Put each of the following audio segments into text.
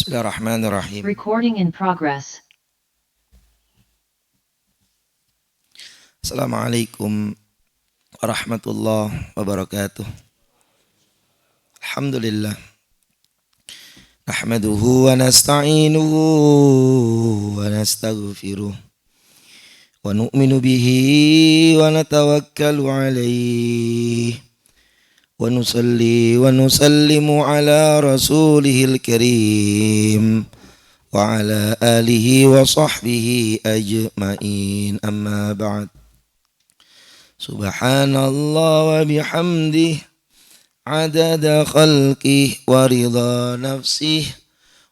Bismillahirrahmanirrahim. Recording in progress. Assalamualaikum warahmatullahi wabarakatuh. Alhamdulillah. Nahmaduhu wa nasta'inuhu wa nastaghfiruh. Wa nu'minu bihi wa natawakkalu alaihi. Wa nusalli wa nusallimu ala rasulihil karim. Wa ala alihi wa sahbihi ajma'in. Amma ba'd. Subhanallah wa bihamdih adada khalqih wa ridha nafsih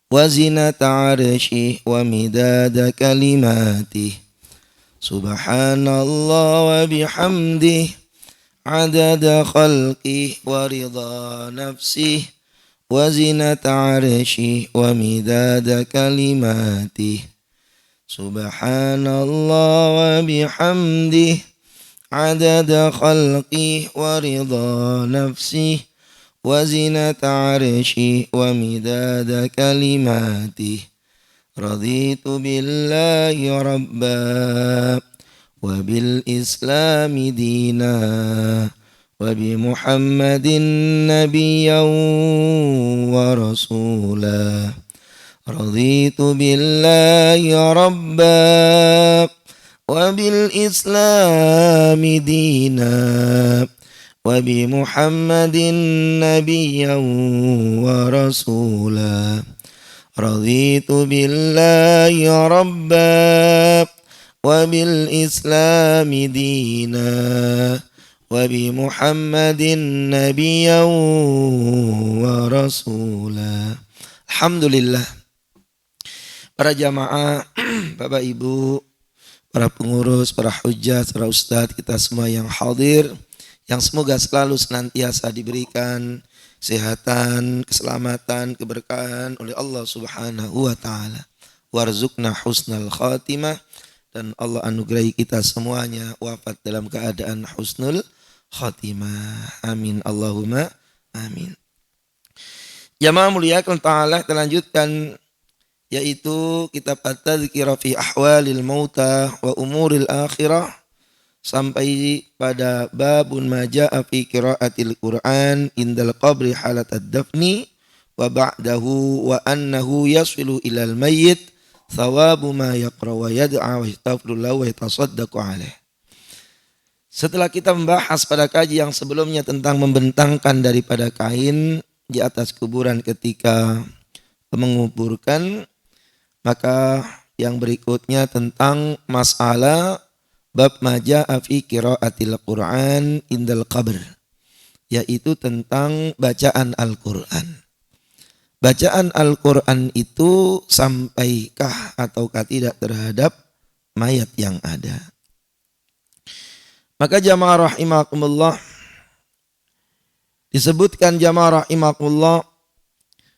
wa zinata arshih wa midada kalimatih. Subhanallah wa bihamdih adada khalqih wa ridha nafsih wa zinata arshih wa midada kalimatih. Subhanallah wa bihamdih adada khalqih wa ridha nafsih wa zinata arshih wa midada kalimatih. Raditu billahi rabba wa bil islami dina wa bi muhammadin nabiyyan wa rasula. Raditu billahi rabba wa bil islami dina wa bi muhammadin nabiyyan wa rasula. Raditu billahi rabba wa bil islami dina wa bi muhammadin nabiyyan wa rasula. Alhamdulillah. Para jamaah, Bapak Ibu, para pengurus, para hujjah, para ustadz, kita semua yang hadir, yang semoga selalu senantiasa diberikan kesehatan, keselamatan, keberkahan oleh Allah Subhanahu wa taala. Warzuqna husnal khatimah, dan Allah anugerahi kita semuanya wafat dalam keadaan husnul khatimah. Amin Allahumma amin. Jamaah muliakan ta'ala, kita lanjutkan yaitu kitab At-Tadhkirah fi Ahwalil Mauta wa Umuril Akhirah sampai pada babun ma jaa'a fi qiraatil Qur'an indal qabri halat ad-dafni wa ba'dahu wa annahu yasilu ilal mayyit thawabu ma yaqra wa yad'a wa yastaghfirullah wa yatasaddaqu alaih. Setelah kita membahas pada kaji yang sebelumnya tentang membentangkan daripada kain di atas kuburan ketika menguburkan, maka yang berikutnya tentang masalah bab majaa fi qiraatil Qur'an indal qabr, yaitu tentang bacaan Al-Qur'an. Bacaan Al-Qur'an itu sampaikah ataukah tidak terhadap mayat yang ada. Maka jamaah rahimakumullah, disebutkan jamaah rahimakumullah,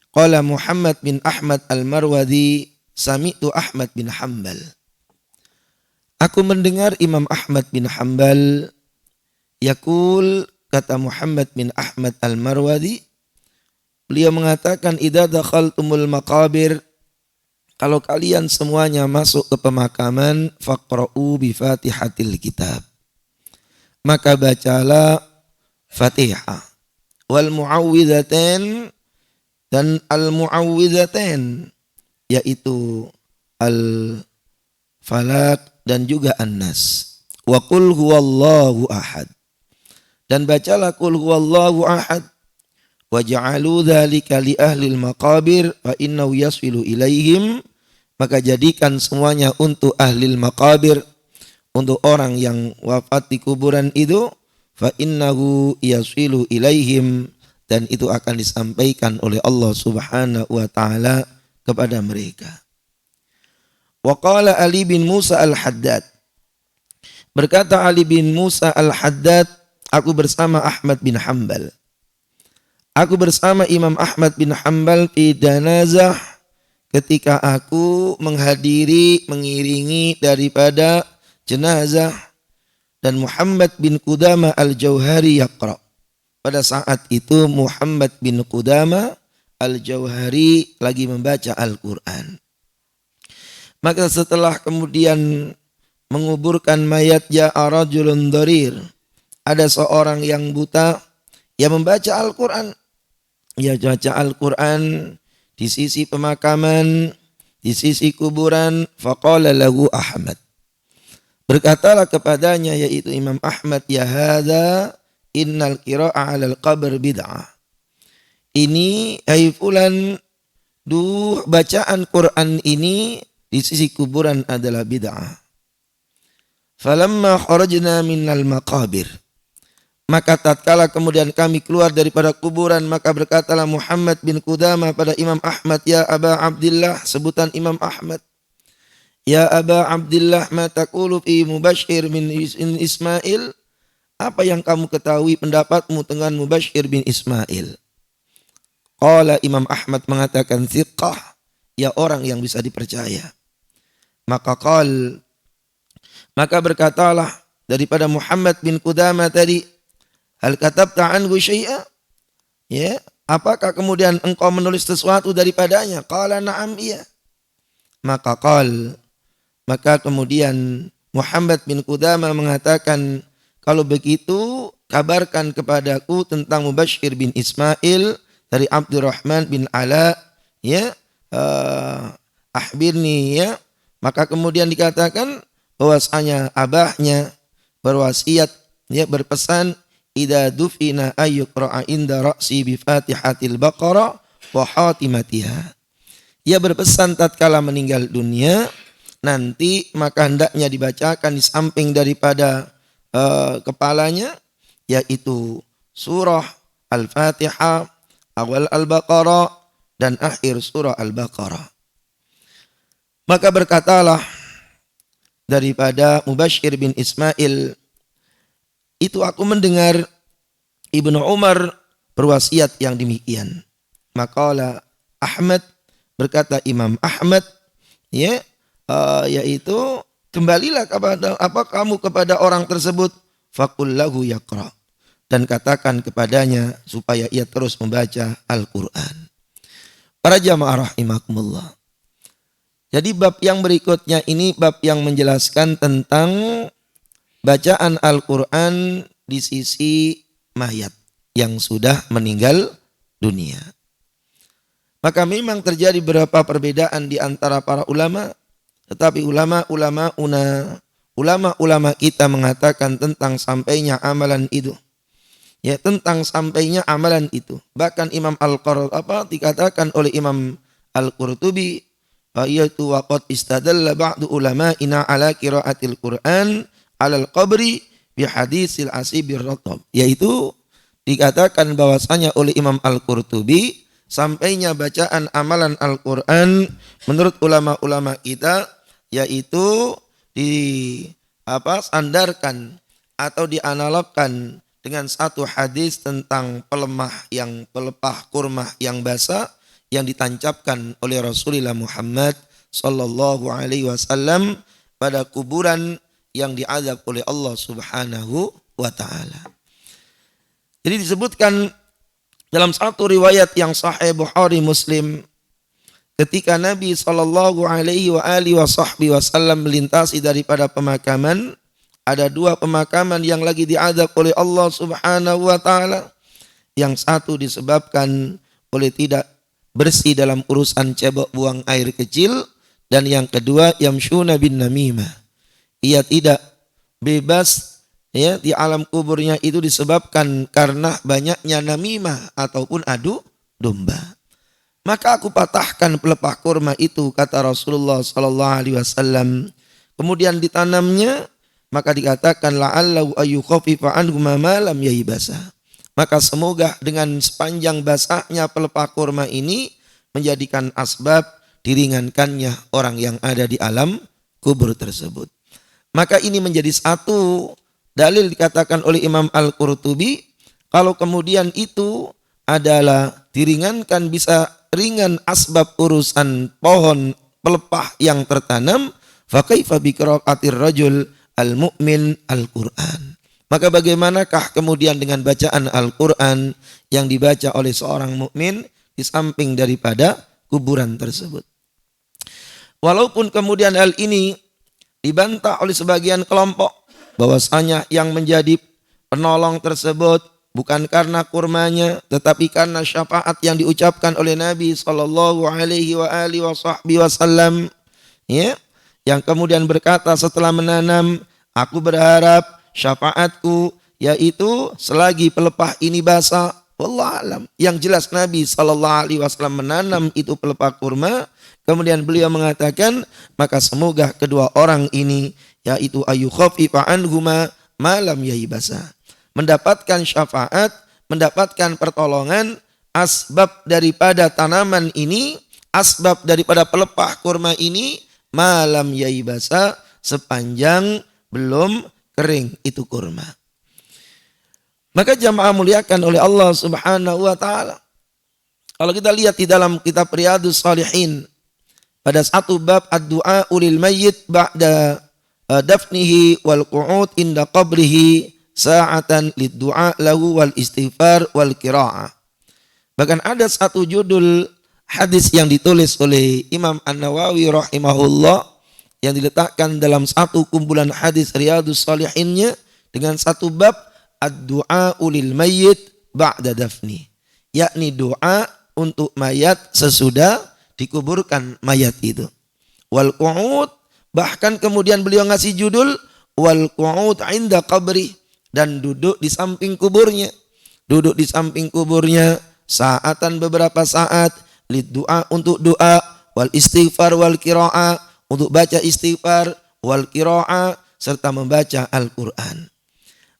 qala Muhammad bin Ahmad al-Marwadhi sami'tu Ahmad bin Hanbal. Aku mendengar Imam Ahmad bin Hanbal yaqul, kata Muhammad bin Ahmad al-Marwadhi, beliau mengatakan idza dakhaltumul maqabir, kalau kalian semuanya masuk ke pemakaman, faqra'u bi Fatihatil kitab, maka bacalah Fatihah, wal muawwidzatain, dan al-muawwidzatain yaitu al-falaq dan juga an-nas, wa qul huwallahu ahad, dan bacalah qul huwallahu ahad, wa ja'alu dzalika li ahlil maqabir fa innahu yaswilu ilaihim, maka jadikan semuanya untuk ahlil maqabir, untuk orang yang wafat di kuburan itu, fa innahu yaswilu ilaihim, dan itu akan disampaikan oleh Allah Subhanahu wa taala kepada mereka. Wa qala Ali bin Musa al-Haddad, berkata Ali bin Musa al-Haddad, aku bersama Ahmad bin Hanbal, aku bersama Imam Ahmad bin Hanbal fi janazah, ketika aku mengiringi daripada jenazah, dan Muhammad bin Qudamah al-Jauhari yaqra, pada saat itu Muhammad bin Qudamah Al-Jauhari lagi membaca Al-Quran. Maka setelah kemudian menguburkan mayat ja'a rajulun dharir, ada seorang yang buta yang membaca Al-Quran. Ia baca Al-Quran di sisi pemakaman, di sisi kuburan. Faqala lahu Ahmad. Berkatalah kepadanya yaitu Imam Ahmad, ya hadza innal qira'ah 'alal qabr bid'ah. Ini hai fulan, bacaan Quran ini di sisi kuburan adalah bid'ah. Falamma kharajna minal maqabir, maka tatkala kemudian kami keluar daripada kuburan, maka berkatalah Muhammad bin Qudamah pada Imam Ahmad, ya Aba Abdillah, sebutan Imam Ahmad, ya Aba Abdillah, ma taqulu fi Mubashir bin Ismail, apa yang kamu ketahui pendapatmu dengan Mubashir bin Ismail? Qala, Imam Ahmad mengatakan, thiqah, ya orang yang bisa dipercaya. Maka berkatalah daripada Muhammad bin Qudamah tadi, hal katabta anhu syai'a? Ya, apakah kemudian engkau menulis sesuatu daripadanya? Qala na'am, iya. Maka kemudian Muhammad bin Qudamah mengatakan, kalau begitu kabarkan kepadaku tentang Mubashir bin Ismail dari Abdurrahman bin Ala, ya, akhbirni, ya. Maka kemudian dikatakan bahwasanya abahnya berwasiat, ya, berpesan, idza dufina ayyuqra'a inda ra'si bi Fatihatil Baqarah wa khatimatiha. Ia berpesan tatkala meninggal dunia nanti maka hendaknya dibacakan di samping daripada kepalanya yaitu surah Al-Fatihah, awal Al-Baqarah dan akhir surah Al-Baqarah. Maka berkatalah daripada Mubashir bin Ismail, itu aku mendengar Ibnu Umar berwasiat yang demikian. Maka Ahmad, berkata Imam Ahmad, ya, yaitu kembalilah kepada orang tersebut, faqul lahu yaqra, dan katakan kepadanya supaya ia terus membaca Al-Quran. Para jamaah rahimakumullah. Jadi bab yang berikutnya ini bab yang menjelaskan tentang bacaan Al-Quran di sisi mayat yang sudah meninggal dunia. Maka memang terjadi beberapa perbedaan di antara para ulama, tetapi ulama kita mengatakan tentang sampainya amalan itu. Ya, tentang sampainya amalan itu. Bahkan Imam Al-Qurtubi dikatakan oleh Imam Al-Qurtubi, yaitu waqad istadalla ba'du ulama'ina ala qiraatil Qur'an 'alal qabri bi hadisil asibir ratab. Yaitu dikatakan bahwasanya oleh Imam Al-Qurtubi sampainya bacaan amalan Al-Qur'an menurut ulama-ulama kita yaitu sandarkan atau dianalogkan dengan satu hadis tentang pelepah kurma yang basah yang ditancapkan oleh Rasulullah Muhammad sallallahu alaihi wasallam pada kuburan yang diazab oleh Allah Subhanahu wa taala. Jadi disebutkan dalam satu riwayat yang sahih Bukhari Muslim, ketika Nabi sallallahu alaihi wasallam melintasi daripada pemakaman, ada dua pemakaman yang lagi diazab oleh Allah Subhanahu wa taala. Yang satu disebabkan oleh tidak bersih dalam urusan cebok buang air kecil, dan yang kedua yamshuna bin namimah. Ia tidak bebas, ya, di alam kuburnya itu disebabkan karena banyaknya namimah ataupun adu domba. Maka aku patahkan pelepah kurma itu, kata Rasulullah sallallahu alaihi wasallam. Kemudian ditanamnya, maka dikatakan la'allahu ayyukhaffifa anhu ma lam yaibasa. Maka semoga dengan sepanjang basahnya pelepah kurma ini menjadikan asbab diringankannya orang yang ada di alam kubur tersebut. Maka ini menjadi satu dalil dikatakan oleh Imam Al-Qurtubi, kalau kemudian itu adalah diringankan, bisa ringan asbab urusan pohon pelepah yang tertanam, fa kaifa bi qiraatir rajul al-mu'min al-Qur'an. Maka bagaimanakah kemudian dengan bacaan Al-Quran yang dibaca oleh seorang mukmin, di samping daripada kuburan tersebut. Walaupun kemudian hal ini dibantah oleh sebagian kelompok bahwasanya yang menjadi penolong tersebut bukan karena kurmanya, tetapi karena syafaat yang diucapkan oleh Nabi sallallahu alaihi wasallam, ya, yang kemudian berkata setelah menanam, aku berharap syafaatku yaitu selagi pelepah ini basah. Wallahu alam. Yang jelas Nabi sallallahu alaihi wasallam menanam itu pelepah kurma, kemudian beliau mengatakan, maka semoga kedua orang ini yaitu ayyukhafifa anhuma malam yaibasa, mendapatkan syafaat, mendapatkan pertolongan, asbab daripada tanaman ini, asbab daripada pelepah kurma ini, malam yaibasa, sepanjang belum kering itu kurma. Maka jamaah muliakan oleh Allah Subhanahu wa taala. Kalau kita lihat di dalam kitab Riyadhus Shalihin pada satu bab ad-du'a ulil mayyit ba'da dafnihi wal qu'ud inda qabrihi sa'atan lid-du'a lahu wal istighfar wal qira'ah. Bahkan ada satu judul hadis yang ditulis oleh Imam An-Nawawi rahimahullah yang diletakkan dalam satu kumpulan hadis Riyadhus Shalihinnya dengan satu bab ad-du'a ulil mayyit ba'da dafni, yakni doa untuk mayat sesudah dikuburkan mayat itu. Wal qu'ud, bahkan kemudian beliau ngasih judul wal qu'ud inda qabri, dan duduk di samping kuburnya. Duduk di samping kuburnya saatan beberapa saat, lid doa untuk doa, wal istighfar wal qira'ah untuk baca istighfar, wal qira'ah serta membaca Al-Qur'an.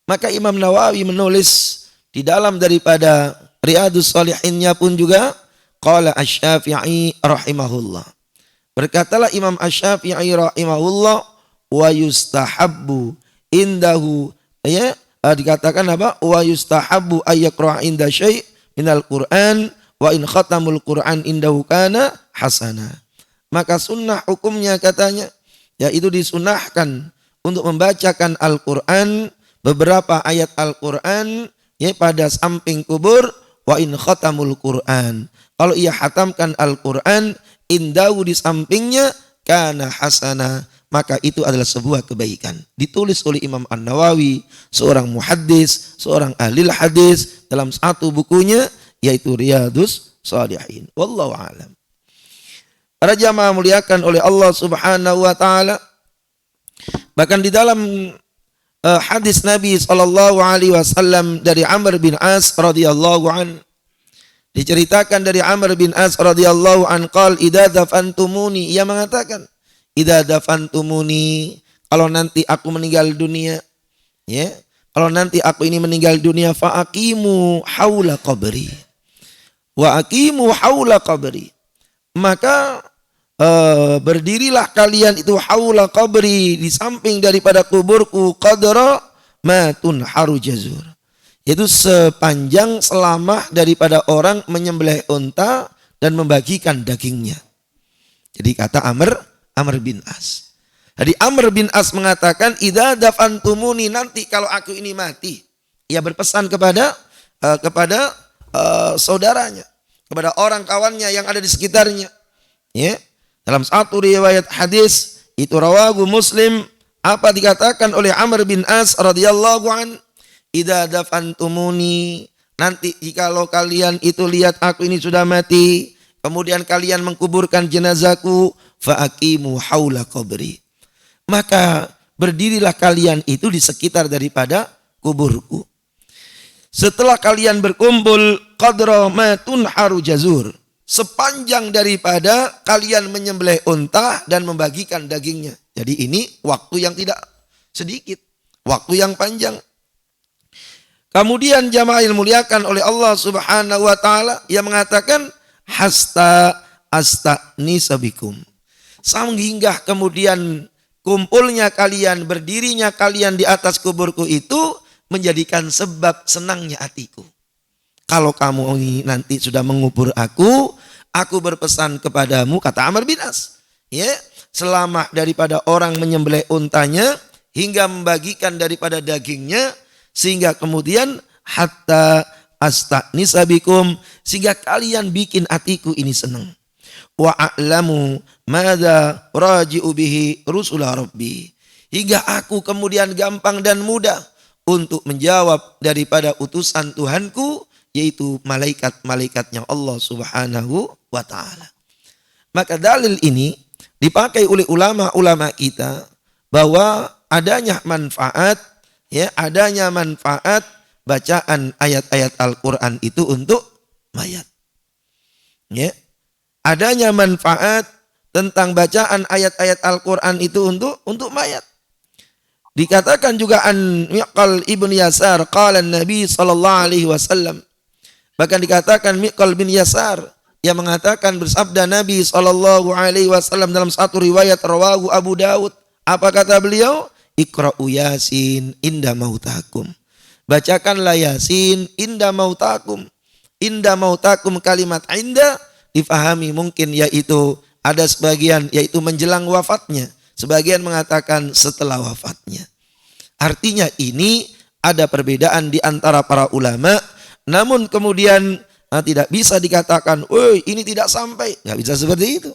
Maka Imam Nawawi menulis di dalam daripada Riyadhus Shalihinnya pun juga, qala Asy-Syafi'i rahimahullah. Berkatalah Imam Asy-Syafi'i rahimahullah, wa yustahabbu indahu, ya, dikatakan apa? Wa yustahabbu ayyaqra inda syai' minal Qur'an wa in khatamul Qur'an indahu kana hasana. Maka sunnah hukumnya katanya, yaitu disunahkan untuk membacakan Al-Qur'an, beberapa ayat Al-Qur'an, ya, pada samping kubur, wa in khatamul Qur'an. Kalau ia hatamkan Al-Qur'an, indahu di sampingnya, kana hasana, maka itu adalah sebuah kebaikan. Ditulis oleh Imam An-Nawawi, seorang muhaddis, seorang ahli hadis, dalam satu bukunya yaitu Riyadhus Shalihin. Wallahu a'lam. Para jamaah muliakan oleh Allah Subhanahu wa taala, bahkan di dalam hadis Nabi sallallahu alaihi wasallam dari Amr bin As radhiyallahu an, diceritakan dari Amr bin As radhiyallahu an qal idza dafantumuni, ia mengatakan idza dafantumuni, kalau nanti aku meninggal dunia, ya, kalau nanti aku ini meninggal dunia, fa aqimu haula qabri wa aqimu haula qabri, maka berdirilah kalian itu haula qabri, di samping daripada kuburku, qadra ma tunharu jazur, yaitu sepanjang selama daripada orang menyembelih unta dan membagikan dagingnya. Jadi kata Amr bin As. Jadi Amr bin As mengatakan idza dafantumuni, nanti kalau aku ini mati, ia berpesan kepada saudaranya, kepada orang kawannya yang ada di sekitarnya, ya. Dalam satu riwayat hadis itu rawahu Muslim, apa dikatakan oleh Amr bin As radhiyallahu an, idza dafantumuni, nanti jikalau kalian itu lihat aku ini sudah mati, kemudian kalian mengkuburkan jenazahku, fa aqimu haula qabri, maka berdirilah kalian itu di sekitar daripada kuburku. Setelah kalian berkumpul, qadra ma tunharu jazur, sepanjang daripada kalian menyembelih unta dan membagikan dagingnya. Jadi ini waktu yang tidak sedikit, waktu yang panjang. Kemudian jamaah yang muliakan oleh Allah Subhanahu wa taala, yang mengatakan hasta astanisa bikum, sehingga kemudian kumpulnya kalian, berdirinya kalian di atas kuburku itu menjadikan sebab senangnya hatiku. Kalau kamu ini nanti sudah mengubur aku berpesan kepadamu, kata Amr bin As, ya, selama daripada orang menyembelih untanya hingga membagikan daripada dagingnya, sehingga kemudian hatta asta'nisa bikum, sehingga kalian bikin hatiku ini senang. Wa a'lamu madza raji'u bihi rusula rabbi, hingga aku kemudian gampang dan mudah untuk menjawab daripada utusan Tuhanku, yaitu malaikat-malaikatnya Allah Subhanahu wa ta'ala. Maka dalil ini dipakai oleh ulama-ulama kita bahwa adanya manfaat, adanya manfaat bacaan ayat-ayat Al-Quran itu untuk mayat. Adanya manfaat tentang bacaan ayat-ayat Al-Quran itu untuk mayat. Dikatakan juga an Miqal ibn Yasar qala Nabi sallallahu alaihi wasallam. Bahkan dikatakan Miqal bin Yasar yang mengatakan bersabda Nabi sallallahu alaihi wasallam dalam satu riwayat rawahu Abu Daud. Apa kata beliau? Iqra'u Yasin inda mautakum. Bacakanlah Yasin inda mautakum. Inda mautakum, kalimat inda difahami mungkin yaitu ada sebagian yaitu menjelang wafatnya. Sebagian mengatakan setelah wafatnya. Artinya ini ada perbedaan di antara para ulama. Namun kemudian tidak bisa dikatakan, woi ini tidak sampai. Nggak bisa seperti itu.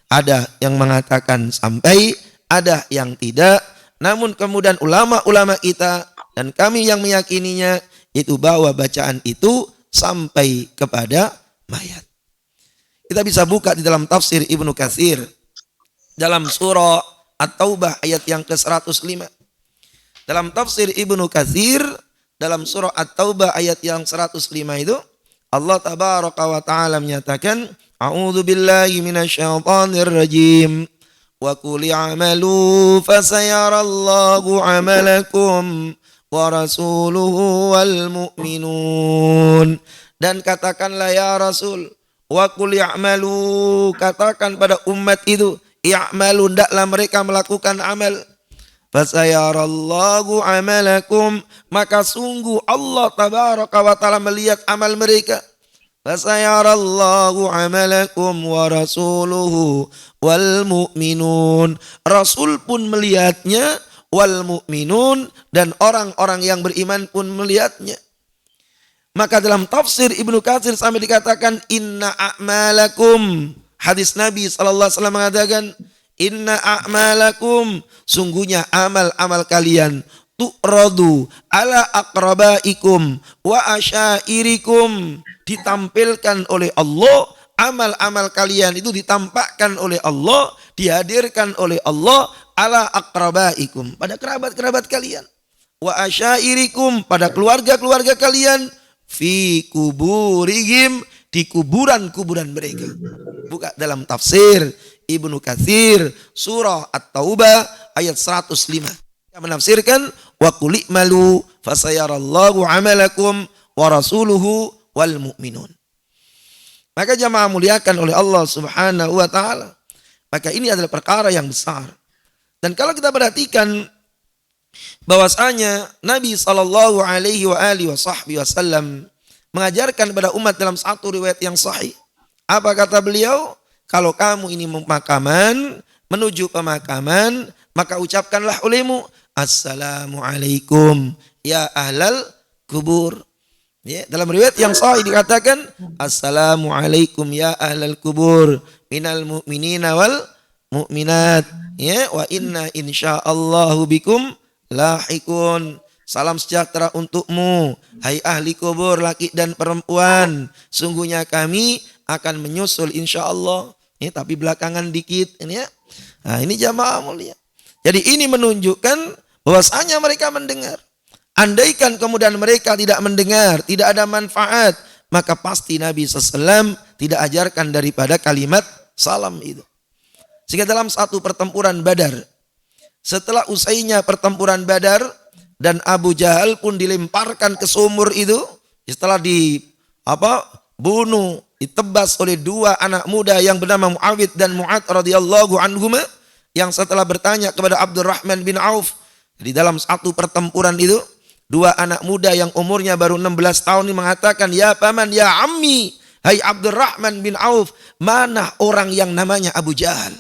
Ada yang mengatakan sampai, ada yang tidak. Namun kemudian ulama-ulama kita dan kami yang meyakininya itu bahwa bacaan itu sampai kepada mayat. Kita bisa buka di dalam tafsir Ibnu Katsir dalam surah At-Taubah ayat yang ke-105. Dalam tafsir Ibnu Katsir dalam surah At-Taubah ayat yang 105 itu Allah tabaraka wa taala menyatakan, a'udzu billahi minasyaitonir rajim. Wa qul i'malu fasayarallahu 'amalakum wa rasuluhu wal mu'minun. Dan katakanlah ya Rasul, wa qul i'malu, katakan pada umat itu, i'malu, hendaklah mereka melakukan amal. Fasayarallahu 'amalakum, maka sungguh Allah tabaraka wa taala melihat amal mereka. Fasayarallahu 'amalakum wa rasuluhu wal mu'minun. Rasul pun melihatnya, wal mu'minun, dan orang-orang yang beriman pun melihatnya. Maka dalam tafsir Ibnu Katsir sampai dikatakan inna a'malakum. Hadis Nabi sallallahu alaihi wasallam mengatakan inna a'malakum, sungguhnya amal-amal kalian tu'radu ala aqrabaikum wa asyairikum, ditampilkan oleh Allah, amal-amal kalian itu ditampakkan oleh Allah, dihadirkan oleh Allah ala aqrabaikum, pada kerabat-kerabat kalian, wa asyairikum, pada keluarga-keluarga kalian, fi kuburihim, di kuburan-kuburan mereka. Buka dalam tafsir Ibnu Katsir surah At-Taubah ayat 105. Yang menafsirkan wa qul i'malu fasayarallahu 'amalakum wa rasuluhu wal mu'minun. Maka jamaah muliakan oleh Allah Subhanahu wa taala. Maka ini adalah perkara yang besar. Dan kalau kita perhatikan bahwasanya Nabi sallallahu alaihi wasallam mengajarkan kepada umat dalam satu riwayat yang sahih. Apa kata beliau? Kalau kamu ini pemakaman, menuju pemakaman, maka ucapkanlah olehmu Assalamualaikum ya ahlal kubur. Dalam riwayat yang sahih dikatakan Assalamualaikum ya ahlal kubur minal mu'minina wal mu'minat. Wa inna insyaallahu bikum lahikun. Salam sejahtera untukmu, hai ahli kubur laki dan perempuan. Sungguhnya kami akan menyusul insyaallah. Tapi belakangan dikit ini ya. Nah, ini jamaah mulia. Jadi ini menunjukkan bahwasanya mereka mendengar. Andaikan kemudian mereka tidak mendengar, tidak ada manfaat, maka pasti Nabi SAW tidak ajarkan daripada kalimat salam itu. Sehingga dalam satu pertempuran Badar, setelah usainya pertempuran Badar, dan Abu Jahal pun dilemparkan ke sumur itu setelah bunuh, ditebas oleh dua anak muda yang bernama Muawid dan Mu'ad radhiyallahu anhuma, yang setelah bertanya kepada Abdurrahman bin Auf. Di dalam satu pertempuran itu dua anak muda yang umurnya baru 16 tahun ini mengatakan, ya paman, ya ammi, hai Abdurrahman bin Auf, mana orang yang namanya Abu Jahal?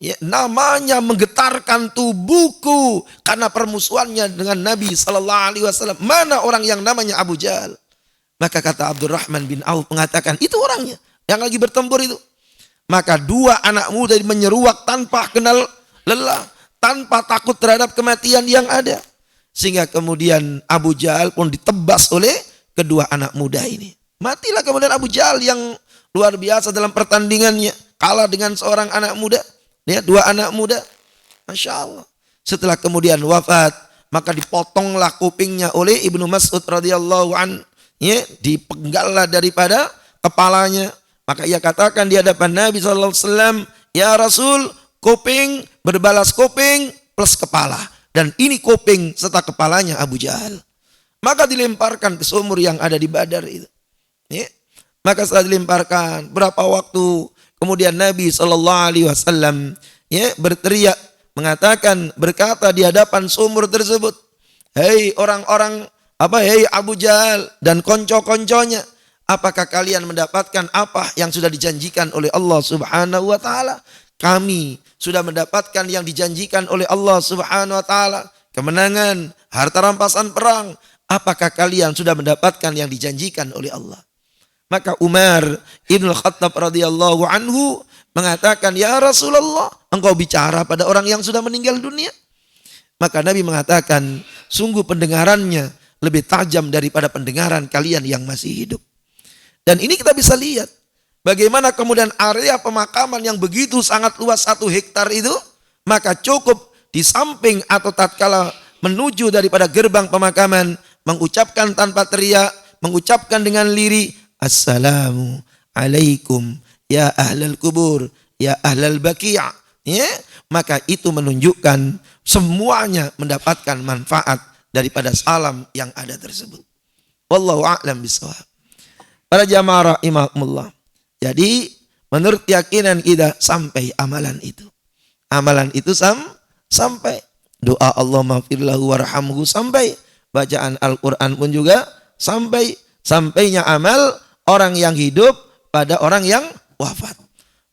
Ya, namanya menggetarkan tubuhku karena permusuhannya dengan Nabi Sallallahu Alaihi Wasallam. Mana orang yang namanya Abu Jahal? Maka kata Abdurrahman bin Auf mengatakan, itu orangnya yang lagi bertempur itu. Maka dua anak muda menyeruak tanpa kenal lelah, tanpa takut terhadap kematian yang ada. Sehingga kemudian Abu Jahal pun ditebas oleh kedua anak muda ini. Matilah kemudian Abu Jahal yang luar biasa dalam pertandingannya. Kalah dengan seorang anak muda. Ya, dua anak muda. Masya Allah. Setelah kemudian wafat, maka dipotonglah kupingnya oleh Ibnu Mas'ud radhiyallahu an. Ya, dipenggallah daripada kepalanya. Maka ia katakan di hadapan Nabi SAW, ya Rasul, kuping berbalas kuping plus kepala. Dan ini kuping serta kepalanya Abu Jahal. Maka dilemparkan ke sumur yang ada di Badar itu. Ya. Maka setelah dilemparkan, berapa waktu kemudian Nabi SAW ya, berteriak, mengatakan, berkata di hadapan sumur tersebut, hei orang-orang, hei Abu Jahal dan konco-konconya, apakah kalian mendapatkan apa yang sudah dijanjikan oleh Allah Subhanahu wa taala? Kami sudah mendapatkan yang dijanjikan oleh Allah Subhanahu wa taala, kemenangan, harta rampasan perang. Apakah kalian sudah mendapatkan yang dijanjikan oleh Allah? Maka Umar Ibn Khattab radhiyallahu anhu mengatakan, ya Rasulullah, engkau bicara pada orang yang sudah meninggal dunia. Maka Nabi mengatakan, sungguh pendengarannya lebih tajam daripada pendengaran kalian yang masih hidup. Dan ini kita bisa lihat bagaimana kemudian area pemakaman yang begitu sangat luas 1 hektar itu, maka cukup di samping atau tatkala menuju daripada gerbang pemakaman, mengucapkan tanpa teriak, mengucapkan dengan lirih, Assalamu alaikum ya ahlal kubur, ya ahlal baqi'. Ya, maka itu menunjukkan semuanya mendapatkan manfaat daripada salam yang ada tersebut. Wallahu a'lam bishawab. Para jamaah rahimakumullah. Jadi menurut keyakinan kita sampai amalan itu. Amalan itu sampai. Doa Allah maghfirlahu warhamhu sampai. Bacaan Al-Quran pun juga sampai. Sampainya amal orang yang hidup pada orang yang wafat.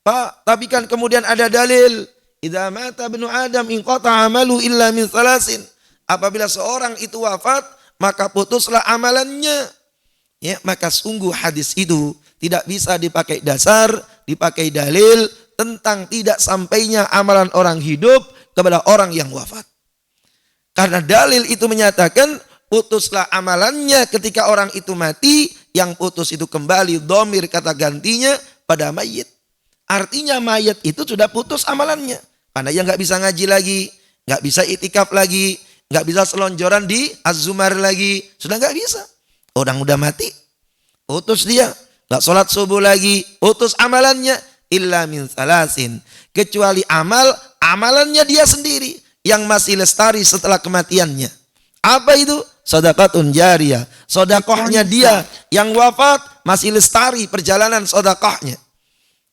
Pak, tapi kan kemudian ada dalil. Idza mata ibnu Adam inqata amalu illa min salasin. Apabila seorang itu wafat, maka putuslah amalannya. Ya, maka sungguh hadis itu tidak bisa dipakai dasar, dipakai dalil tentang tidak sampainya amalan orang hidup kepada orang yang wafat. Karena dalil itu menyatakan putuslah amalannya ketika orang itu mati, yang putus itu kembali dhamir kata gantinya pada mayit. Artinya mayit itu sudah putus amalannya. Karena dia nggak bisa ngaji lagi, nggak bisa itikaf lagi, nggak bisa selonjoran di Az-Zumar lagi, sudah nggak bisa. Orang udah mati, putus dia, nggak sholat subuh lagi, putus amalannya, illa min salasin, kecuali amalannya dia sendiri yang masih lestari setelah kematiannya. Apa itu? Sedekahun jariyah, sedekahnya dia yang wafat masih lestari perjalanan sedekahnya.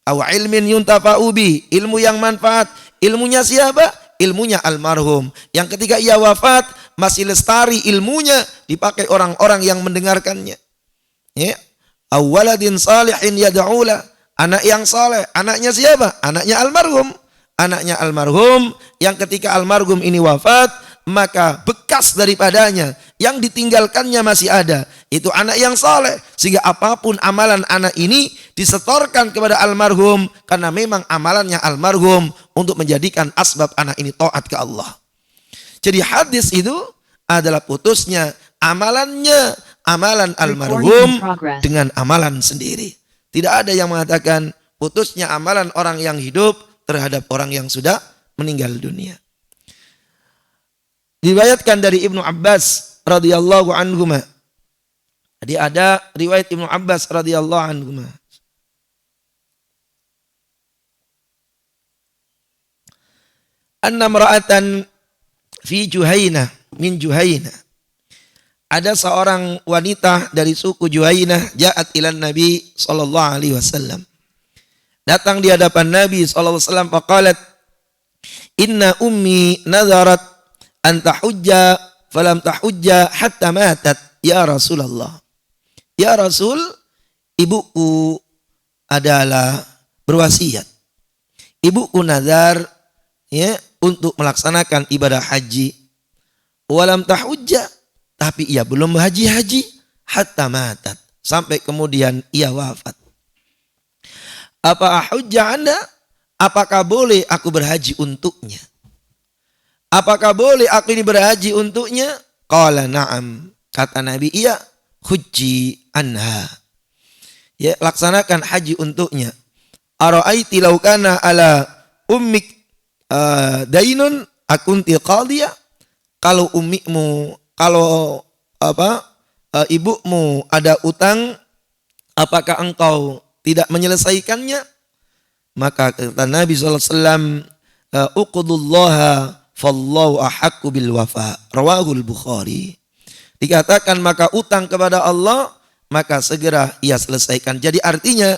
Aw ilmin yuntafa'u bi, ilmu yang manfaat. Ilmunya siapa? Ilmunya almarhum. Yang ketika ia wafat masih lestari ilmunya dipakai orang-orang yang mendengarkannya. Ya. Aw waladin salihin yad'ula, anak yang saleh. Anaknya siapa? Anaknya almarhum. Anaknya almarhum yang ketika almarhum ini wafat, maka bekas daripadanya yang ditinggalkannya masih ada. Itu anak yang saleh. Sehingga apapun amalan anak ini disetorkan kepada almarhum, karena memang amalannya almarhum untuk menjadikan asbab anak ini taat ke Allah. Jadi hadis itu adalah putusnya amalannya, amalan almarhum dengan amalan sendiri. Tidak ada yang mengatakan putusnya amalan orang yang hidup terhadap orang yang sudah meninggal dunia. Diriwayatkan dari Ibnu Abbas radhiyallahu anhuma. Jadi ada riwayat Ibnu Abbas radhiyallahu anhuma. Anna mar'atan fi Juhainah min Juhainah. Ada seorang wanita dari suku Juhainah ja'at ilan Nabi sallallahu alaihi wasallam. Datang di hadapan Nabi sallallahu alaihi wasallam faqalat, "Inna ummi nadharat an tahujja falam tahujja hatta matat ya Rasulullah." Ya Rasul, ibuku adalah berwasiat. Ibuku nazar ya, untuk melaksanakan ibadah haji. Walam tahujja, tapi ia belum haji hatta matat, sampai kemudian ia wafat. Apa ahujja Anda? Apakah boleh aku berhaji untuknya? Apakah boleh aku ini berhaji untuknya? Qala na'am. Kata Nabi, iya. Hujji anha. Ya, laksanakan haji untuknya. Ara'aiti law kana ala ummik dainun akunti qadiyah. Kalau ibumu ada utang, apakah engkau tidak menyelesaikannya? Maka kata Nabi SAW, uqdullaha fallahu ahaqqu bil wafa. Rawahul Bukhari. Dikatakan maka utang kepada Allah, maka segera ia selesaikan. Jadi artinya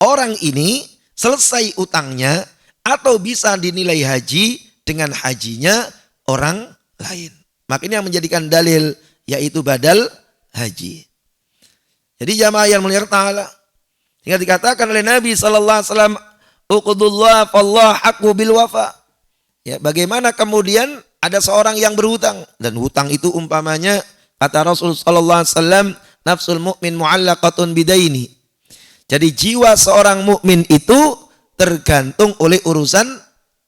orang ini selesai utangnya atau bisa dinilai haji dengan hajinya orang lain. Maka ini yang menjadikan dalil, yaitu badal haji. Jadi jamaah yang mulia ta'ala, hingga dikatakan oleh Nabi SAW, uqdullah fallahu haqqu bil wafa. Ya, bagaimana kemudian ada seorang yang berhutang, dan hutang itu umpamanya kata Rasul sallallahu alaihi wasallam, nafsul mu'min mu'allaqatun bidaini. Jadi jiwa seorang mukmin itu tergantung oleh urusan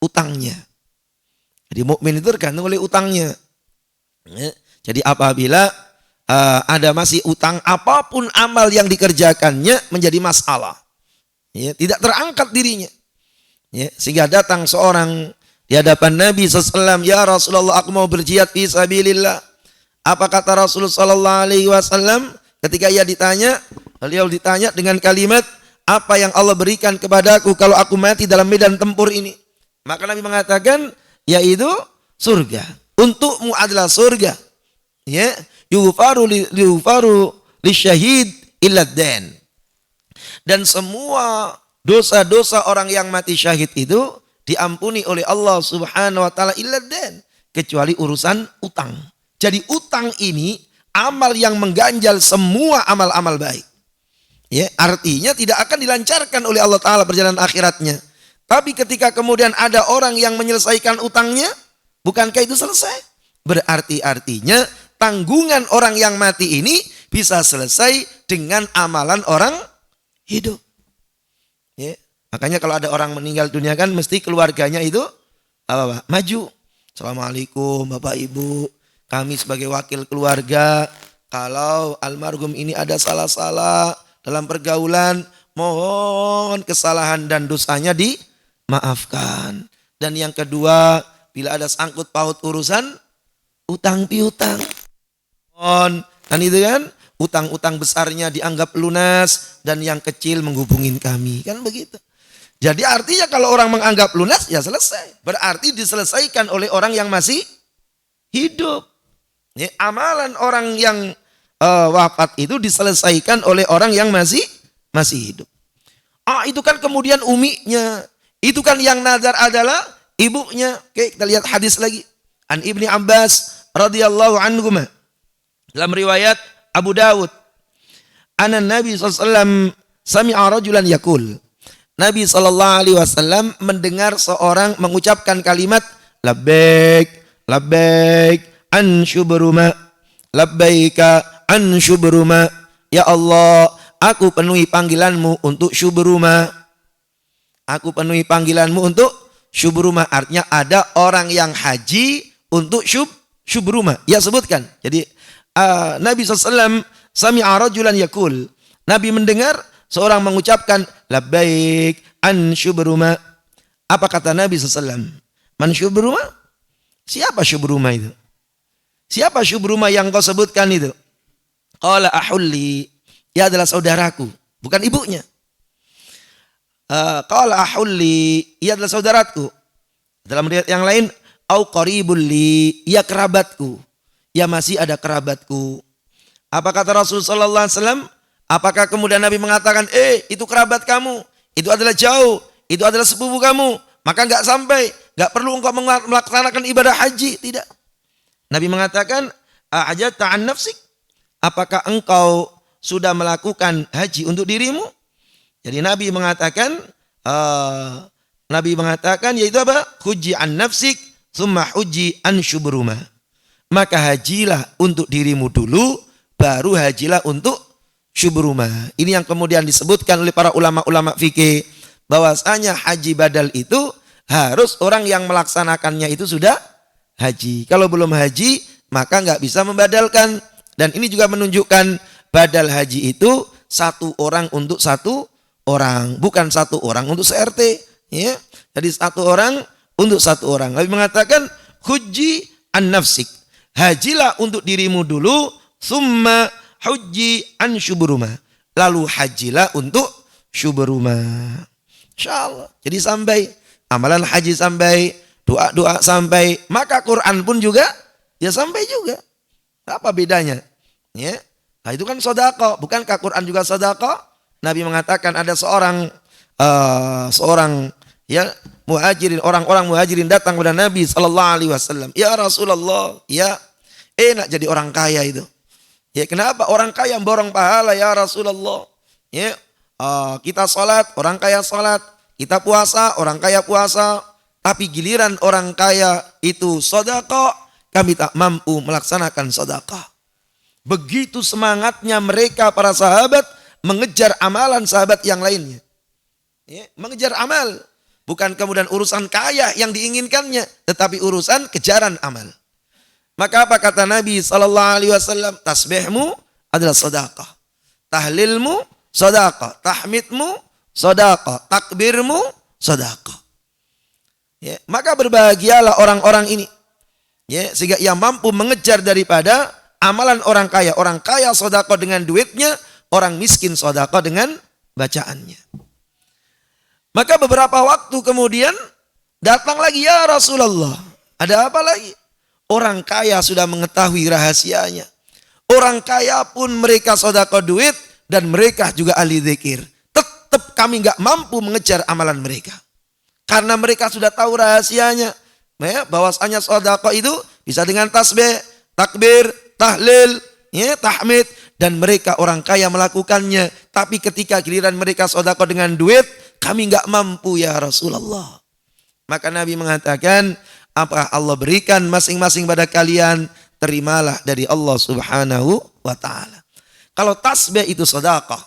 utangnya. Jadi mukmin itu tergantung oleh utangnya. Ya, jadi apabila ada masih utang, apapun amal yang dikerjakannya menjadi masalah. Ya, tidak terangkat dirinya. Ya, sehingga datang seorang di hadapan Nabi SAW, ya Rasulullah, aku mau berjihad fi sabilillah. Apa kata Rasulullah SAW ketika beliau ditanya dengan kalimat, apa yang Allah berikan kepadaku kalau aku mati dalam medan tempur ini? Maka Nabi mengatakan, yaitu surga. Untukmu adalah surga. Ya, yughfaru lisyahid illa dan. Dan semua dosa-dosa orang yang mati syahid itu diampuni oleh Allah Subhanahu wa taala illa dan, kecuali urusan utang. Jadi utang ini amal yang mengganjal semua amal-amal baik. Ya, artinya tidak akan dilancarkan oleh Allah taala perjalanan akhiratnya. Tapi ketika kemudian ada orang yang menyelesaikan utangnya, bukankah itu selesai? Berarti artinya tanggungan orang yang mati ini bisa selesai dengan amalan orang hidup. Ya. Makanya kalau ada orang meninggal dunia kan mesti keluarganya itu maju. Assalamualaikum Bapak Ibu, kami sebagai wakil keluarga, kalau almarhum ini ada salah-salah dalam pergaulan, mohon kesalahan dan dosanya dimaafkan. Dan yang kedua, bila ada sangkut paut urusan utang piutang, kan itu kan, utang-utang besarnya dianggap lunas dan yang kecil menghubungin kami, kan begitu. Jadi artinya kalau orang menganggap lunas, ya selesai. Berarti diselesaikan oleh orang yang masih hidup. Ya, amalan orang yang wafat itu diselesaikan oleh orang yang masih hidup. Itu kan kemudian uminya. Itu kan yang nazar adalah ibunya. Oke, kita lihat hadis lagi. An Ibni Abbas radhiyallahu anhuma. Dalam riwayat Abu Dawud. Anan Nabi SAW sami'a rajulan yakul. Nabi SAW mendengar seorang mengucapkan kalimat labbaik, labbaik, an syubruma, labbaika an syubruma. Ya Allah, aku penuhi panggilanmu untuk syubruma. Aku penuhi panggilanmu untuk syubruma. Artinya ada orang yang haji untuk syubruma. Ya sebutkan. Jadi Nabi SAW sami'a rajulan yakul. Nabi mendengar seorang mengucapkan labbaik an syubruma. Apa kata Nabi SAW? Man syubruma? Siapa syubruma itu? Siapa syubruma yang kau sebutkan itu? Qala ahulli. Dia adalah saudaraku, bukan ibunya. Qala ahulli. Ia adalah saudaraku. Dalam riwayat yang lain, au qaribul li. Ia kerabatku. Ya masih ada kerabatku. Apa kata Rasulullah SAW? Apakah kemudian Nabi mengatakan, itu kerabat kamu, itu adalah jauh, itu adalah sepupu kamu, maka enggak sampai, enggak perlu engkau melaksanakan ibadah haji, tidak. Nabi mengatakan, a'ajata an nafsik, apakah engkau sudah melakukan haji untuk dirimu? Jadi Nabi mengatakan, Nabi mengatakan yaitu apa? Huji an nafsik, thumma huji an syubruma. Maka hajilah untuk dirimu dulu, baru hajilah untuk syubruma. Ini yang kemudian disebutkan oleh para ulama-ulama fikih, bahwasanya haji badal itu harus orang yang melaksanakannya itu sudah haji. Kalau belum haji, maka nggak bisa membadalkan. Dan ini juga menunjukkan badal haji itu satu orang untuk satu orang, bukan satu orang untuk se-RT. Ya. Jadi satu orang untuk satu orang. Nabi mengatakan huji an nafsik. Hajilah untuk dirimu dulu, summa huji an syubruma. Lalu hajilah untuk syubruma. Insyaallah. Jadi sampai amalan haji sampai, doa-doa sampai, maka Quran pun juga ya sampai juga. Apa bedanya? Ya. Nah, itu kan sedekah, bukankah Quran juga sedekah? Nabi mengatakan ada seorang ya muhajirin, orang-orang muhajirin datang kepada Nabi SAW. Ya Rasulullah, ya enak jadi orang kaya itu. Ya kenapa orang kaya borong pahala ya Rasulullah? Ya kita sholat, orang kaya sholat. Kita puasa, orang kaya puasa. Tapi giliran orang kaya itu sedekah, kami tak mampu melaksanakan sedekah. Begitu semangatnya mereka para sahabat mengejar amalan sahabat yang lainnya. Ya, mengejar amal. Bukan kemudian urusan kaya yang diinginkannya, tetapi urusan kejaran amal. Maka apa kata Nabi SAW? Tasbihmu adalah sedekah. Tahlilmu sedekah. Tahmidmu sedekah. Takbirmu sedekah. Ya, maka berbahagialah orang-orang ini. Ya, sehingga ia mampu mengejar daripada amalan orang kaya. Orang kaya sedekah dengan duitnya, orang miskin sedekah dengan bacaannya. Maka beberapa waktu kemudian datang lagi, ya Rasulullah. Ada apa lagi? Orang kaya sudah mengetahui rahasianya. Orang kaya pun mereka sedekah duit dan mereka juga ahli zikir. Tetap kami enggak mampu mengejar amalan mereka. Karena mereka sudah tahu rahasianya. Ya, bahwasanya sedekah itu bisa dengan tasbih, takbir, tahlil, ya, tahmid, dan mereka orang kaya melakukannya. Tapi ketika giliran mereka sedekah dengan duit, kami enggak mampu ya Rasulullah. Maka Nabi mengatakan, apa Allah berikan masing-masing pada kalian, terimalah dari Allah Subhanahu wa taala. Kalau tasbih itu sedekah,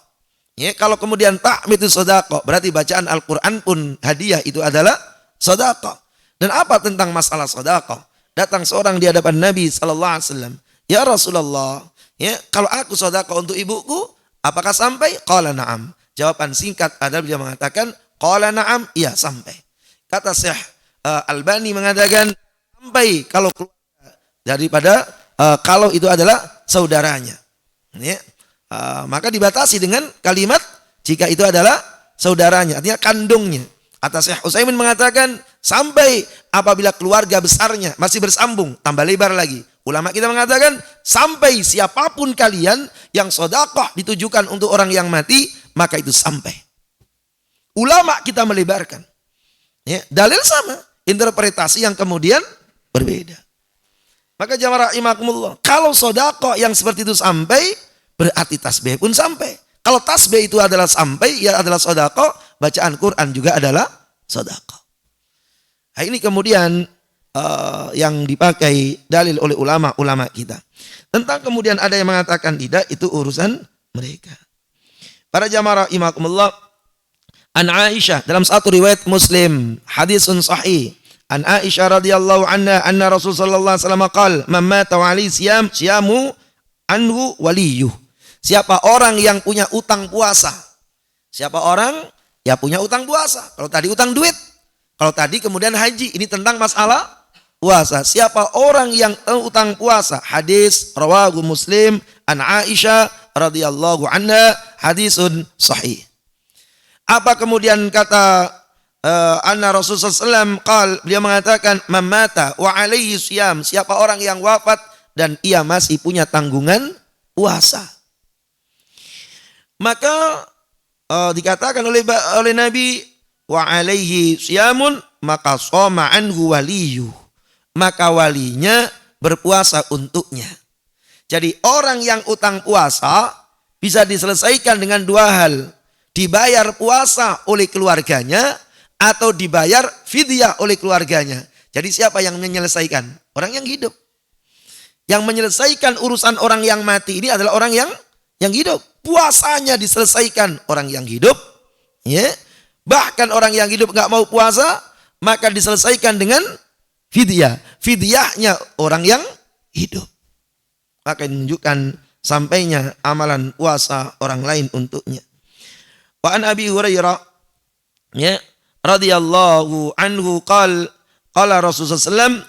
ya, kalau kemudian tahmid itu sedekah, berarti bacaan Al-Qur'an pun hadiah itu adalah sedekah. Dan apa tentang masalah sedekah? Datang seorang di hadapan Nabi sallallahu alaihi wasallam, "Ya Rasulullah, ya, kalau aku sedekah untuk ibuku, apakah sampai?" Qala na'am. Jawaban singkat adalah dia mengatakan, qala na'am, iya sampai. Kata Syekh Albani mengatakan, sampai kalau keluarga daripada kalau itu adalah saudaranya. Ya. Maka dibatasi dengan kalimat jika itu adalah saudaranya, artinya kandungnya. Atas Syekh Utsaimin mengatakan, sampai apabila keluarga besarnya masih bersambung, tambah lebar lagi. Ulama kita mengatakan, sampai siapapun kalian yang sedekah ditujukan untuk orang yang mati, maka itu sampai. Ulama kita melebarkan. Ya, dalil sama, interpretasi yang kemudian berbeda. Maka jamaah rahimakumullah, kalau sedekah yang seperti itu sampai, berarti tasbih pun sampai. Kalau tasbih itu adalah sampai, ya adalah sedekah, bacaan Quran juga adalah sedekah. Nah, ini kemudian yang dipakai dalil oleh ulama-ulama kita. Tentang kemudian ada yang mengatakan tidak, itu urusan mereka. Para jamaah rahimakumullah, an Aisyah dalam satu riwayat Muslim, hadisun sahih. An Aisyah radhiyallahu anha anna Rasul sallallahu alaihi wasallam qala, "Man mata wa alaihi siyam, siyamu anhu waliyuh." Siapa orang yang punya utang puasa? Siapa orang yang punya utang puasa? Kalau tadi utang duit, kalau tadi kemudian haji, ini tentang masalah puasa. Siapa orang yang utang puasa? Hadis rawahu Muslim an Aisyah radhiyallahu anha, hadisun sahih. Apa kemudian kata anna Rasulullah SAW qal, beliau mengatakan, man mata wa alaihi siyam, siapa orang yang wafat dan ia masih punya tanggungan puasa. Maka dikatakan oleh Nabi, wa alaihi siyamun, maka shoma anhu waliyuh, maka walinya berpuasa untuknya. Jadi orang yang utang puasa bisa diselesaikan dengan dua hal. Dibayar puasa oleh keluarganya atau dibayar fidyah oleh keluarganya. Jadi siapa yang menyelesaikan? Orang yang hidup. Yang menyelesaikan urusan orang yang mati ini adalah orang yang hidup. Puasanya diselesaikan orang yang hidup. Ya. Bahkan orang yang hidup nggak mau puasa, maka diselesaikan dengan fidyah. Fidyahnya orang yang hidup. Maka menunjukkan sampainya amalan puasa orang lain untuknya. Wa an Abi Hurairah ya radhiyallahu anhu qala Rasulullah sallallahu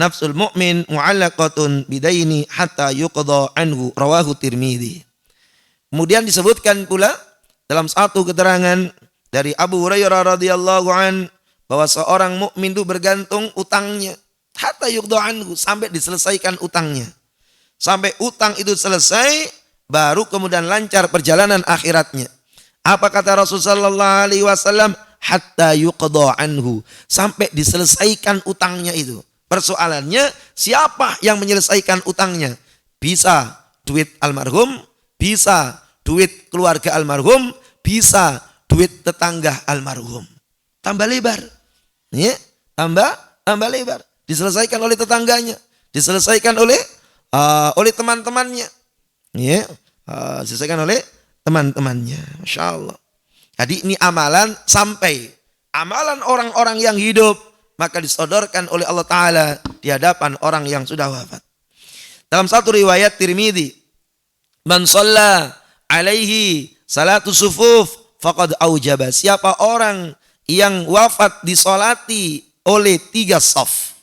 nafsul mu'min mu'allaqatun bidaini hatta yuqda anhu rawahu Tirmidzi. Kemudian disebutkan pula dalam satu keterangan dari Abu Hurairah radhiyallahu an bahwa seorang mukmin itu bergantung utangnya hatta yuqda anhu, sampai diselesaikan utangnya. Sampai utang itu selesai, baru kemudian lancar perjalanan akhiratnya. Apa kata Rasulullah sallallahu alaihi wasallam? Hatta yuqda anhu, sampai diselesaikan utangnya itu. Persoalannya siapa yang menyelesaikan utangnya? Bisa duit almarhum, bisa duit keluarga almarhum, bisa duit tetangga almarhum. Tambah lebar. Ya, tambah lebar. Diselesaikan oleh tetangganya, diselesaikan oleh teman-temannya. Ya, diselesaikan oleh teman-temannya. Masya Allah. Jadi ini amalan sampai amalan orang-orang yang hidup, maka disodorkan oleh Allah Ta'ala di hadapan orang yang sudah wafat. Dalam satu riwayat Tirmidzi, man shalla alaihi salatu sufuf faqad aujaba. Siapa orang yang wafat disolati oleh 3 shaf.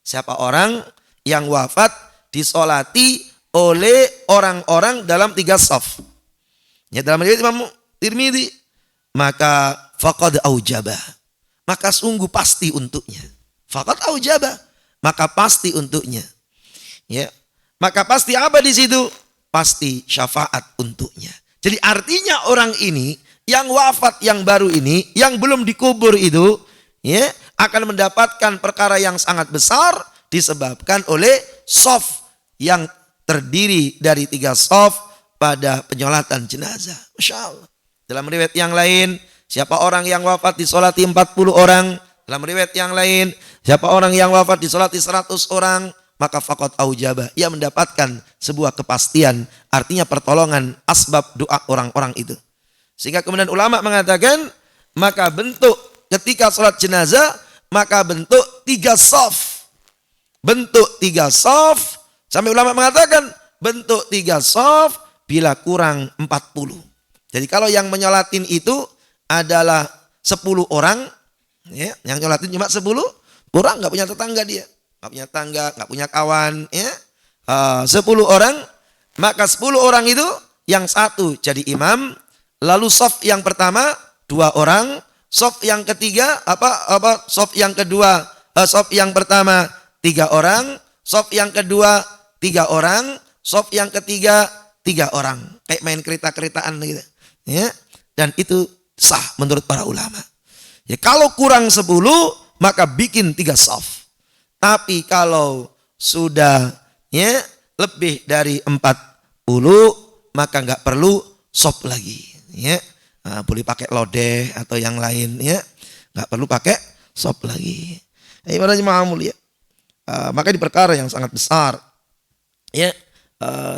Siapa orang yang wafat disolati oleh orang-orang dalam 3 shaf. Ya, dalam riwayat Imam Tirmidzi, maka faqad aujaba, maka sungguh pasti untuknya. Faqad aujaba, maka pasti untuknya. Ya, maka pasti apa di situ? Pasti syafaat untuknya. Jadi artinya orang ini yang wafat yang baru ini, yang belum dikubur itu, ya, akan mendapatkan perkara yang sangat besar disebabkan oleh shaf yang terdiri dari 3 shaf pada penyolatan jenazah. Masya Allah. Dalam riwayat yang lain, siapa orang yang wafat disolati 40 orang. Dalam riwayat yang lain, siapa orang yang wafat disolati 100 orang, maka faqad aujaba. Ia mendapatkan sebuah kepastian, artinya pertolongan, asbab doa orang-orang itu. Sehingga kemudian ulama mengatakan, maka bentuk ketika sholat jenazah, maka bentuk 3 shaf. Bentuk 3 shaf, sampai ulama mengatakan, bentuk 3 shaf bila kurang 40. Jadi kalau yang menyolatin itu adalah 10 orang, ya, yang nyolatin cuma 10 orang, nggak punya tetangga dia, nggak punya tangga, nggak punya kawan, ya, 10 orang, maka 10 orang itu yang satu jadi imam, lalu shaf yang pertama 2 orang, shaf yang ketiga shaf yang kedua, shaf yang pertama 3 orang, shaf yang kedua 3 orang, shaf yang ketiga 3 orang, kayak main kereta-keretaan gitu. Ya, dan itu sah menurut para ulama. Ya, kalau kurang 10 maka bikin 3 shaf. Tapi kalau sudah ya lebih dari 40 maka nggak perlu shaf lagi. Ya, boleh pakai lodeh atau yang lain. Ya, nggak perlu pakai shaf lagi. Ibadah jemaah mulia. Maka di perkara yang sangat besar. Ya,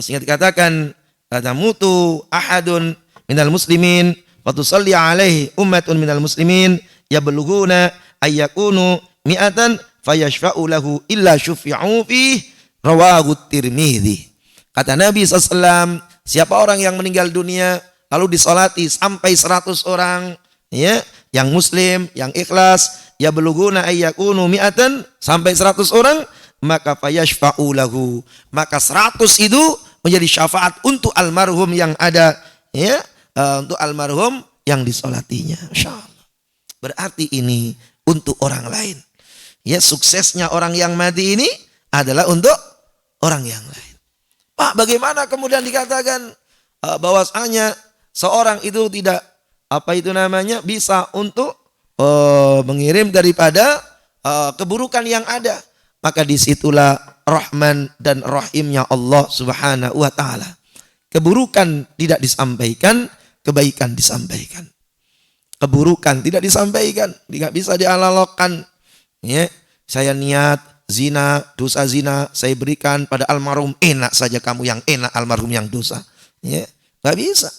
sehingga dikatakan tamutu ahadun minal muslimin wa tusalli alaihi ummatun minal muslimin yablughuna ayyakunu mi'atan fayashfa'u lahu illa syufi'u fi rawahu Tirmidzi. Kata Nabi SAW, siapa orang yang meninggal dunia lalu disolati sampai 100 orang, ya, yang muslim, yang ikhlas, yablughuna ayyakunu mi'atan, sampai 100 orang, maka fayashfa'u lahu, maka 100 itu menjadi syafaat untuk almarhum yang ada, ya, untuk almarhum yang disolatinya. Masya Allah. Berarti ini untuk orang lain. Ya, suksesnya orang yang mati ini adalah untuk orang yang lain. Pak, bagaimana kemudian dikatakan bahwasanya seorang itu tidak bisa untuk mengirim daripada keburukan yang ada? Maka disitulah Rahman dan Rahimnya Allah Subhanahu wa Ta'ala. Keburukan tidak disampaikan, kebaikan disampaikan. keburukan tidak disampaikan, tidak bisa dialalokkan. Ya, saya niat zina, dosa zina, saya berikan pada almarhum, enak saja kamu yang enak, almarhum yang dosa. Ya, nggak bisa.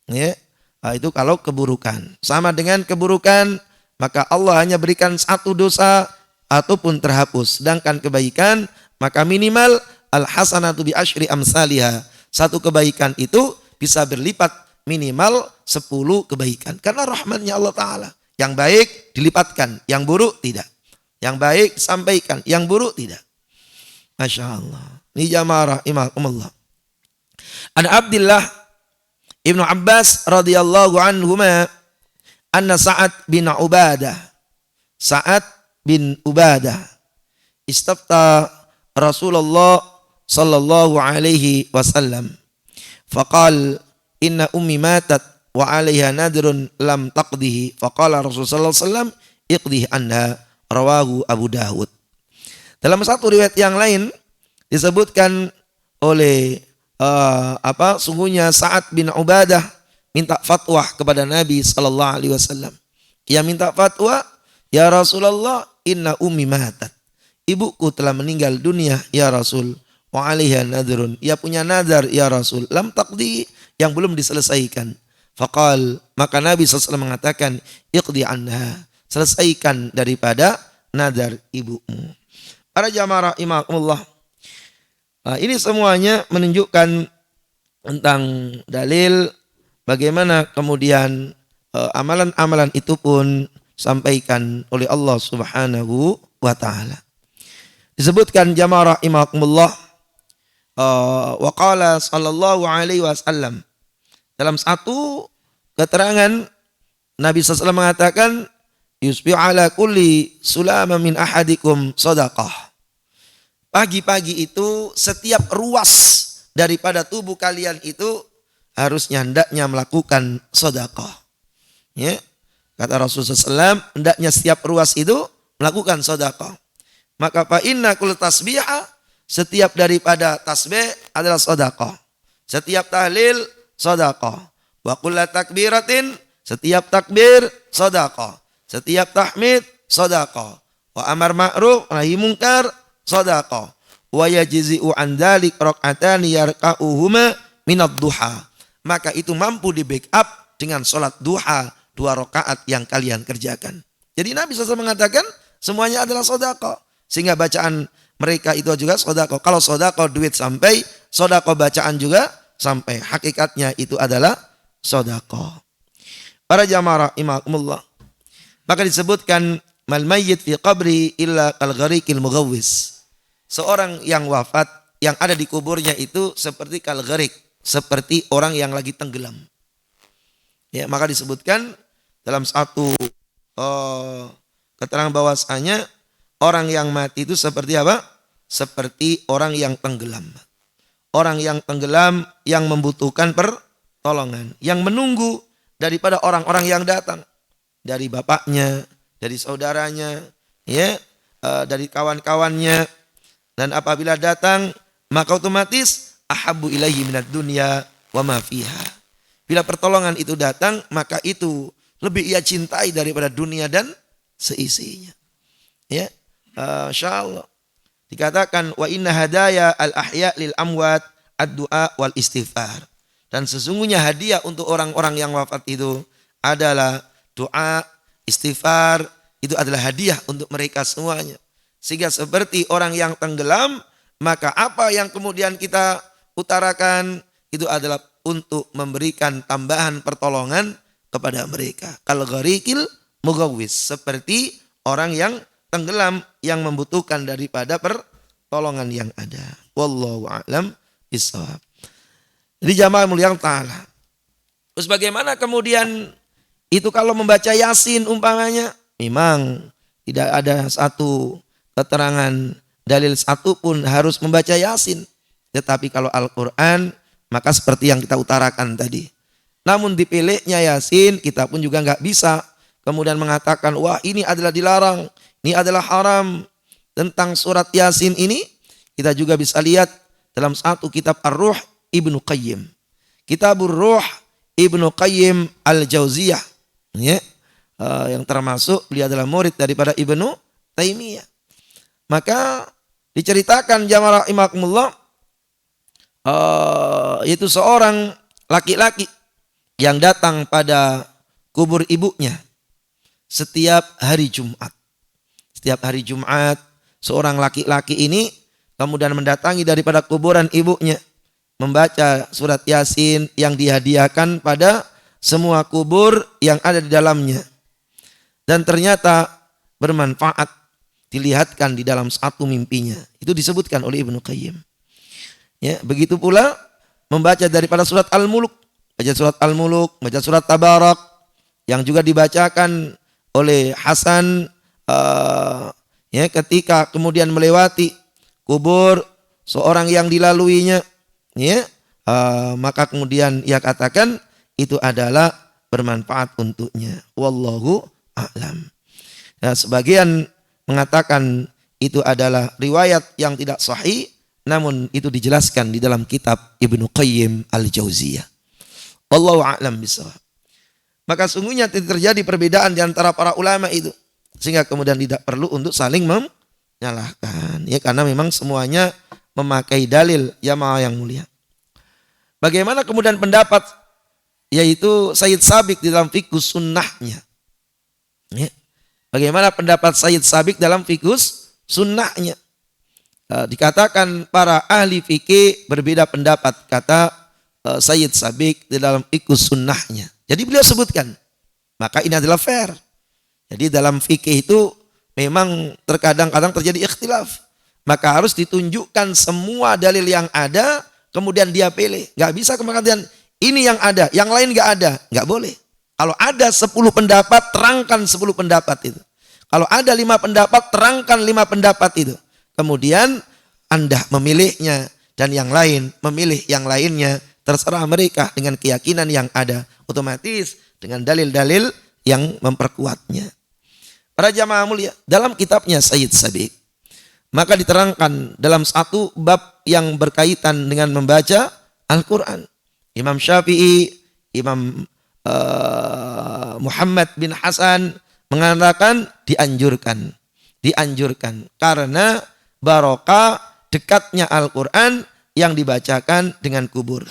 Ya, nah, itu kalau keburukan. Sama dengan keburukan, maka Allah hanya berikan satu dosa ataupun terhapus. Sedangkan kebaikan, maka minimal al-hasanatu bi asyri amsalihha. Satu kebaikan itu bisa berlipat minimal 10 kebaikan. Karena rahmatnya Allah Ta'ala. Yang baik dilipatkan, yang buruk tidak. Yang baik sampaikan, yang buruk tidak. Masya Allah. Ini jamaah rahimakumullah. An Abdillah Ibnu Abbas radhiyallahu anhuma anna Sa'ad bin Ubadah. Sa'ad bin Ubadah istafta Rasulullah sallallahu alaihi wasallam. Faqal inna ummi matat wa 'alaiha nadrun lam taqdihi. Faqala Rasulullah sallallahu alaihi wasallam iqdih anha. Rawahu Abu Dawud. Dalam satu riwayat yang lain disebutkan oleh sungguhnya Sa'ad bin Ubadah minta fatwa kepada Nabi sallallahu alaihi wasallam. Ia minta fatwa, ya Rasulullah, inna ummi matat. Ibuku telah meninggal dunia ya Rasul. Wa 'alaiha nadrun. Ia punya nadar ya Rasul. Lam taqdi, yang belum diselesaikan. Faqal, maka Nabi sallallahu alaihi wasallam mengatakan, iqdi anha. Selesaikan daripada nadar ibumu. Para jamaah rahimakumullah. Ini semuanya menunjukkan tentang dalil bagaimana kemudian amalan-amalan itu pun sampaikan oleh Allah Subhanahu wa taala. Disebutkan jamaah rahimakumullah, wa qala sallallahu alaihi wasallam, dalam satu keterangan Nabi sallallahu alaihi wasallam mengatakan, yusbihu ala kulli sulama min ahadikum sadaqah. Pagi-pagi itu setiap ruas daripada tubuh kalian itu harusnya hendaknya melakukan sedekah. Ya. Kata Rasulullah SAW, hendaknya setiap ruas itu melakukan sedekah. Maka fa inna kull tasbihah, setiap daripada tasbih adalah sedekah. Setiap tahlil sedekah. Wa kullu takbiratin, setiap takbir sedekah. Setiap tahmid sedekah. Wa amar ma'ruf nahi mungkar sedekah. Wa yajzi'u an dzalik rak'atani yarka'uhuma minad duha. Maka itu mampu di backup dengan salat duha 2 rakaat yang kalian kerjakan. Jadi Nabi SAW mengatakan semuanya adalah sedekah. Sehingga bacaan mereka itu juga sedekah. Kalau sedekah duit sampai, sedekah bacaan juga sampai. Hakikatnya itu adalah sedekah. Para jamaah rahimakumullah. Maka disebutkan mal mayyit fi qabri illa kal ghariqil mughawwis. Seorang yang wafat yang ada di kuburnya itu seperti kal ghariq, seperti orang yang lagi tenggelam. Ya, maka disebutkan dalam satu keterangan bahwasanya orang yang mati itu seperti apa? Seperti orang yang tenggelam. Orang yang tenggelam yang membutuhkan pertolongan, yang menunggu daripada orang-orang yang datang. Dari bapaknya, dari saudaranya, ya, dari kawan-kawannya. Dan apabila datang, maka otomatis ahabbu ilaihi minad dunya wa ma fiha. Bila pertolongan itu datang, maka itu lebih ia cintai daripada dunia dan seisinya. Ya, insyaallah. Dikatakan wa inna hadaya al-ahya lil amwat ad-du'a wal istighfar. Dan sesungguhnya hadiah untuk orang-orang yang wafat itu adalah doa, istighfar, itu adalah hadiah untuk mereka semuanya. Sehingga seperti orang yang tenggelam, maka apa yang kemudian kita utarakan itu adalah untuk memberikan tambahan pertolongan kepada mereka. Kal ghariqil mughawwis, seperti orang yang tenggelam yang membutuhkan daripada pertolongan yang ada. Wallahu a'lam bishawab. Jadi jamaah mulia ta'ala. Terus bagaimana kemudian itu kalau membaca Yasin umpamanya, memang tidak ada satu keterangan dalil satu pun harus membaca Yasin. Tetapi kalau Al-Quran, maka seperti yang kita utarakan tadi. Namun dipilihnya Yasin, kita pun juga nggak bisa kemudian mengatakan, wah ini adalah dilarang, ini adalah haram. Tentang surat Yasin ini, kita juga bisa lihat dalam satu kitab Ar-Ruh Ibnu Qayyim. Kitabur Ruh Ibnu Qayyim Al-Jauziyah. Ya, yang termasuk beliau adalah murid daripada Ibnu Taimiyah. Maka diceritakan jamaah rahimakumullah, yaitu seorang laki-laki yang datang pada kubur ibunya setiap hari Jumat. Setiap hari Jumat, seorang laki-laki ini kemudian mendatangi daripada kuburan ibunya, membaca surat Yasin yang dihadiahkan pada semua kubur yang ada di dalamnya. Dan ternyata bermanfaat, dilihatkan di dalam satu mimpinya. Itu disebutkan oleh Ibnu Qayyim. Ya, begitu pula membaca daripada surat Al-Muluk, baca surat Al-Muluk, baca surat Tabarak yang juga dibacakan oleh Hasan ya, ketika kemudian melewati kubur seorang yang dilaluinya, ya, maka kemudian ia katakan itu adalah bermanfaat untuknya. Wallahu a'lam. Nah, sebagian mengatakan itu adalah riwayat yang tidak sahih, namun itu dijelaskan di dalam kitab Ibnu Qayyim Al-Jauziyah. Wallahu a'lam bishawab. Maka sungguhnya terjadi perbedaan di antara para ulama itu, sehingga kemudian tidak perlu untuk saling menyalahkan, ya, karena memang semuanya memakai dalil, jamaah yang mulia. Bagaimana kemudian pendapat yaitu Sayyid Sabiq di dalam fiqhus sunnahnya? Ya. Bagaimana pendapat Sayyid Sabiq dalam fiqhus sunnahnya? Dikatakan para ahli fikih berbeda pendapat, kata Sayyid Sabiq di dalam fiqhus sunnahnya. Jadi beliau sebutkan, maka ini adalah fair. Jadi dalam fikih itu memang terkadang-kadang terjadi ikhtilaf. Maka harus ditunjukkan semua dalil yang ada, kemudian dia pilih. Gak bisa kemudian ini yang ada, yang lain gak ada. Gak boleh. Kalau ada 10 pendapat, terangkan 10 pendapat itu. Kalau ada 5 pendapat, terangkan 5 pendapat itu. Kemudian Anda memilihnya dan yang lain memilih yang lainnya. Terserah mereka dengan keyakinan yang ada. Otomatis dengan dalil-dalil yang memperkuatnya. Para jamaah mulia, dalam kitabnya Sayyid Sabiq, maka diterangkan dalam satu bab yang berkaitan dengan membaca Al-Quran. Imam Syafi'i, Imam Muhammad bin Hasan mengatakan dianjurkan. Dianjurkan karena barokah dekatnya Al-Quran yang dibacakan dengan kubur.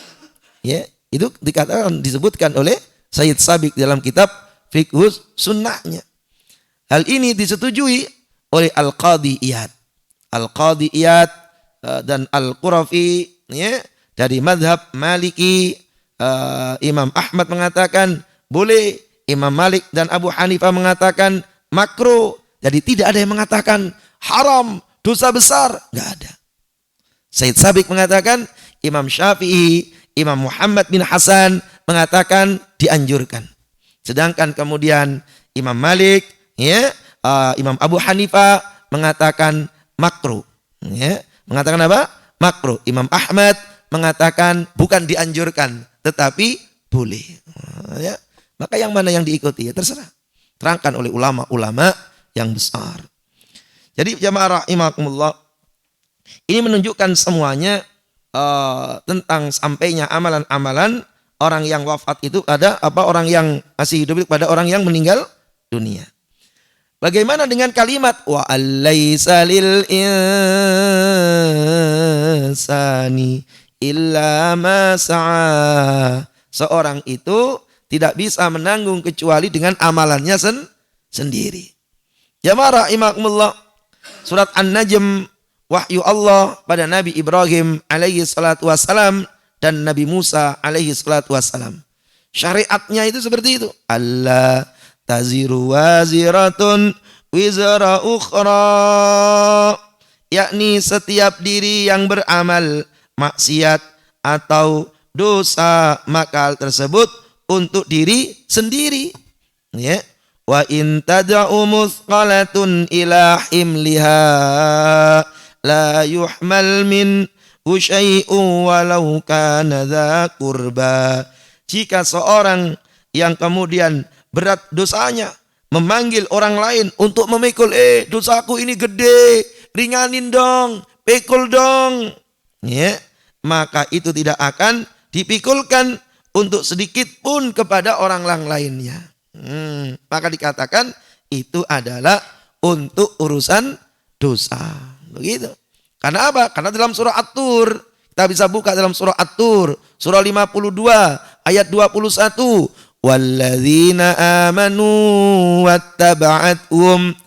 Ya, itu dikatakan, disebutkan oleh Sayyid Sabiq dalam kitab Fiqhus Sunnahnya. Hal ini disetujui oleh Al-Qadhi Iyad. Al-Qadhi Iyad dan Al-Qurafi, ya, dari madhab Maliki. Imam Ahmad mengatakan boleh, Imam Malik dan Abu Hanifah mengatakan makruh. Jadi tidak ada yang mengatakan haram, dosa besar, enggak ada. Sayyid Sabiq mengatakan, Imam Syafi'i, Imam Muhammad bin Hasan mengatakan dianjurkan. Sedangkan kemudian Imam Malik, ya, Imam Abu Hanifah mengatakan makruh. Ya, mengatakan apa? Makruh. Imam Ahmad mengatakan bukan dianjurkan, tetapi boleh. Ya, maka yang mana yang diikuti? Ya terserah. Terangkan oleh ulama-ulama yang besar. Jadi jamaah rahimakumullah, ini menunjukkan semuanya tentang sampainya amalan-amalan orang yang wafat itu pada orang yang masih hidup itu pada orang yang meninggal dunia. Bagaimana dengan kalimat wa alaysa lil insani illa ma sa'a? Seorang itu tidak bisa menanggung kecuali dengan amalannya sendiri. Jamaah rahimakumullah, surat An-Najm, wahyu Allah pada Nabi Ibrahim alaihi salatu wassalam dan Nabi Musa alaihi salatu wassalam. Syariatnya itu seperti itu. Allah taziru waziratun wizra ukhra. Yakni setiap diri yang beramal maksiat atau dosa, maka hal tersebut untuk diri sendiri. Ya. Wa in tad'u muthqalatun ila himliha la yuhmal min syai'un walau kana dza qurba. Jika seorang yang kemudian berat dosanya memanggil orang lain untuk memikul, dosaku ini gede, ringanin dong, pikul dong, ya, maka itu tidak akan dipikulkan untuk sedikit pun kepada orang lainnya. Maka dikatakan itu adalah untuk urusan dosa. Begitu. Karena apa? Karena dalam surah At-Tur, kita bisa buka dalam surah At-Tur, surah 52 ayat 21. Walladzina amanu wattaba'athum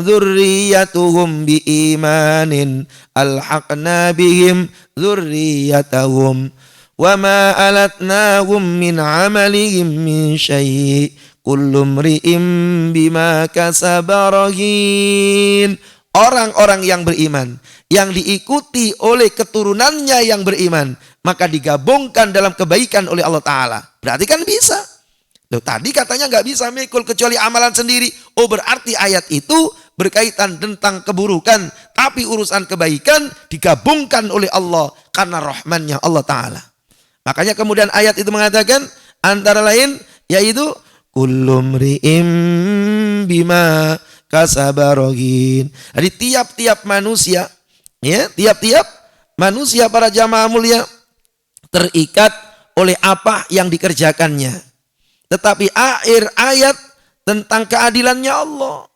dzurriyyatuhum biimanin alhaqna bihim dzurriyyatahum wama alatnahum min amalihim min syai' kullu mri'in bima kasaba rahin. Orang-orang yang beriman yang diikuti oleh keturunannya yang beriman maka digabungkan dalam kebaikan oleh Allah Ta'ala. Berarti kan bisa. Loh, tadi katanya nggak bisa mikul kecuali amalan sendiri. Oh, berarti ayat itu berkaitan tentang keburukan, tapi urusan kebaikan digabungkan oleh Allah karena rahmannya Allah Ta'ala. Makanya kemudian ayat itu mengatakan antara lain yaitu kullu mri'in bima kasaba rahin. Jadi tiap-tiap manusia, ya, tiap-tiap manusia para jamaah mulia terikat oleh apa yang dikerjakannya. Tetapi akhir ayat tentang keadilannya Allah.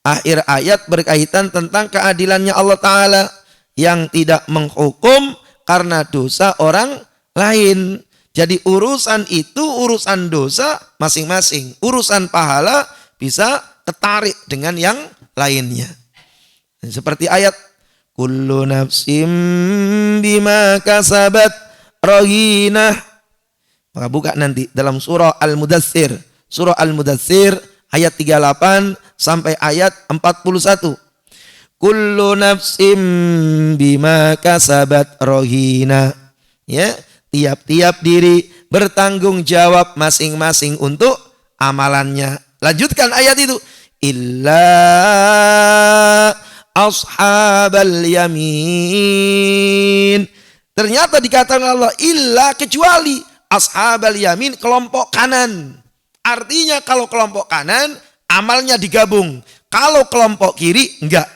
Akhir ayat berkaitan tentang keadilannya Allah Ta'ala yang tidak menghukum karena dosa orang lain. Jadi urusan itu urusan dosa masing-masing. Urusan pahala bisa ketarik dengan yang lainnya. Seperti ayat kullu nafsim bima kasabat rahinah. Maka buka nanti dalam surah Al-Mudaththir. Surah Al-Mudaththir ayat 38 sampai ayat 41. Kullu nafsim bima kasabat rahinah. Ya, tiap-tiap diri bertanggung jawab masing-masing untuk amalannya. Lanjutkan ayat itu. Illa ashabal yamin. Ternyata dikatakan Allah illa kecuali ashabal yamin, kelompok kanan. Artinya kalau kelompok kanan amalnya digabung. Kalau kelompok kiri enggak.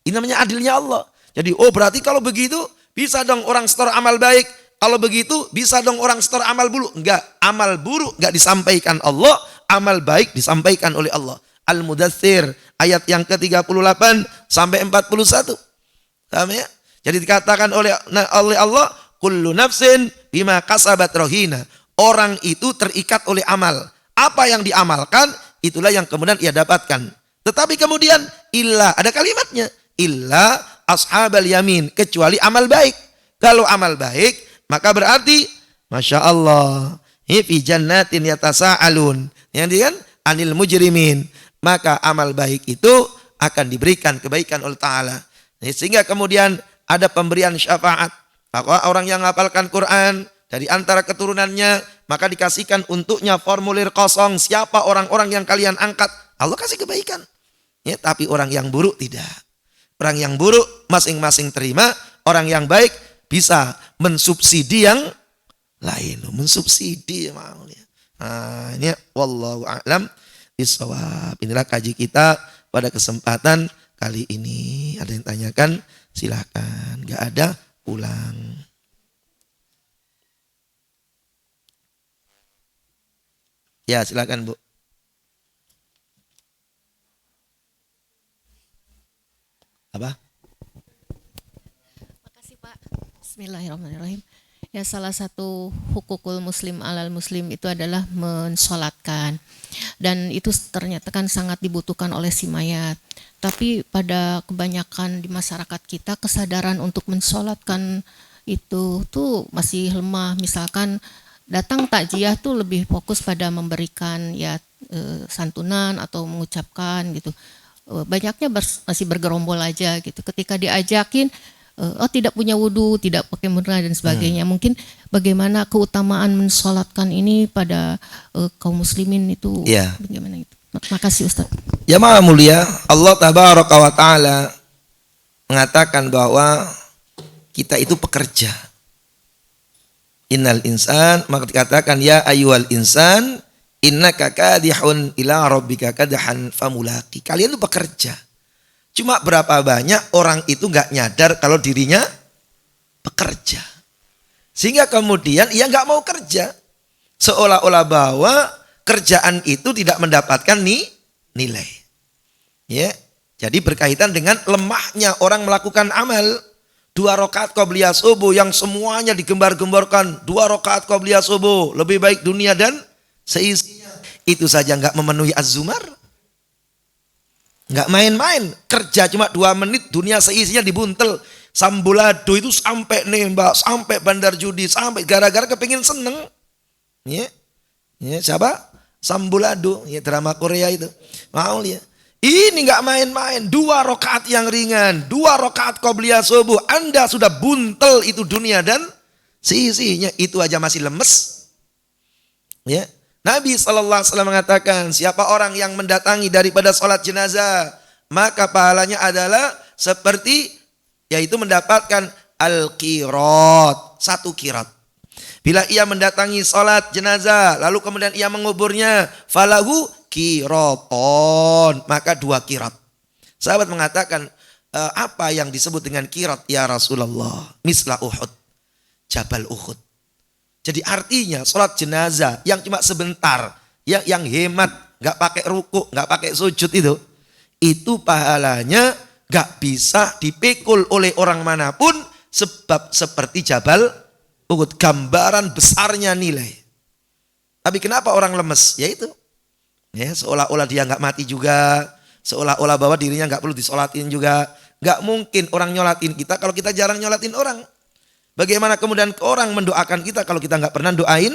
Ini namanya adilnya Allah. Jadi oh berarti kalau begitu bisa dong orang setor amal baik. Kalau begitu bisa dong orang setor amal buruk. Enggak. Amal buruk enggak disampaikan Allah. Amal baik disampaikan oleh Allah. Al-Mudaththir ayat yang ke-38 sampai 41. Paham ya? Jadi dikatakan oleh Allah kullu nafsin bima kasabat rahina. Orang itu terikat oleh amal. Apa yang diamalkan itulah yang kemudian ia dapatkan. Tetapi kemudian illa ada kalimatnya. Illa ashabal yamin, kecuali amal baik. Kalau amal baik maka berarti Masya Allah fi jannatin yatasa'alun. Yang kan anil mujrimin. Maka amal baik itu akan diberikan kebaikan oleh Ta'ala. Sehingga kemudian ada pemberian syafaat. Maka orang yang menghafalkan Quran dari antara keturunannya maka dikasihkan untuknya formulir kosong. Siapa orang-orang yang kalian angkat? Allah kasih kebaikan. Ya, tapi orang yang buruk tidak. Orang yang buruk masing-masing terima. Orang yang baik bisa mensubsidi yang lain. Mensubsidi. Nah, ini wallahu a'lam bishawab. Inilah kaji kita pada kesempatan kali ini. Ada yang tanyakan? Silakan. Gak ada? Ulang. Ya, silakan Bu. Apa? Makasih Pak. Bismillahirrahmanirrahim. Ya, salah satu hukukul muslim alal muslim itu adalah mensolatkan. Dan itu ternyata kan sangat dibutuhkan oleh si mayat. Tapi pada kebanyakan di masyarakat kita kesadaran untuk mensolatkan itu tuh masih lemah. Misalkan datang takziah tuh lebih fokus pada memberikan ya santunan atau mengucapkan gitu. Banyaknya masih bergerombol aja gitu. Ketika diajakin tidak punya wudhu, tidak pakai murna dan sebagainya. Mungkin bagaimana keutamaan mensolatkan ini pada kaum muslimin itu bagaimana itu? Makasih Ustaz. Jamaah mulia, Allah tabaraka wa ta'ala mengatakan bahwa kita itu pekerja. Innal insan, maka dikatakan ya ayyuhal insan innaka kadihun ila rabbika kadahan famulaqi. Kalian itu pekerja. Cuma berapa banyak orang itu nggak nyadar kalau dirinya pekerja. Sehingga kemudian ia nggak mau kerja. Seolah-olah bahwa kerjaan itu tidak mendapatkan nilai. Ya. Jadi berkaitan dengan lemahnya orang melakukan amal. 2 rakaat qabliyah subuh yang semuanya digembar-gemborkan. 2 rakaat qabliyah subuh lebih baik dunia dan seisinya. Itu saja enggak memenuhi az-zumar. Enggak main-main. Kerja cuma 2 menit dunia seisinya dibuntel. Sambolado itu sampai nembak, sampai bandar judi, sampai gara-gara kepingin seneng. Ya. Ya, siapa? Sambolado, ya drama Korea itu. Mau ya. Ini enggak main-main. 2 rakaat yang ringan, 2 rakaat qabliyah subuh. Anda sudah buntel itu dunia dan seisinya. Itu aja masih lemes. Ya. Nabi SAW mengatakan, siapa orang yang mendatangi daripada sholat jenazah, maka pahalanya adalah seperti, yaitu mendapatkan al-qirat, 1 qirat. Bila ia mendatangi sholat jenazah, lalu kemudian ia menguburnya, falahu qiraton, maka 2 qirat. Sahabat mengatakan, apa yang disebut dengan qirat ya Rasulullah? Misla Uhud, Jabal Uhud. Jadi artinya sholat jenazah yang cuma sebentar, yang hemat, nggak pakai ruku, nggak pakai sujud itu pahalanya nggak bisa dipikul oleh orang manapun, sebab seperti Jabal Uhud, gambaran besarnya nilai. Tapi kenapa orang lemes? Ya itu, ya seolah-olah dia nggak mati juga, seolah-olah bahwa dirinya nggak perlu disolatin juga. Nggak mungkin orang nyolatin kita kalau kita jarang nyolatin orang. Bagaimana kemudian orang mendoakan kita kalau kita nggak pernah doain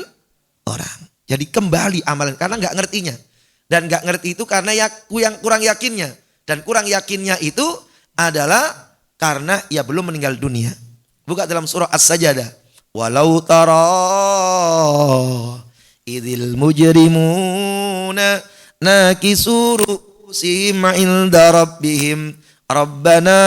orang? Jadi kembali amalan karena nggak ngertinya, dan nggak ngerti itu karena yang kurang yakinnya, dan kurang yakinnya itu adalah karena ia belum meninggal dunia. Buka dalam surah As-Sajdah. Walau tara idil mujrimuna nakisu ru'usihim 'inda rabbihim Rabbana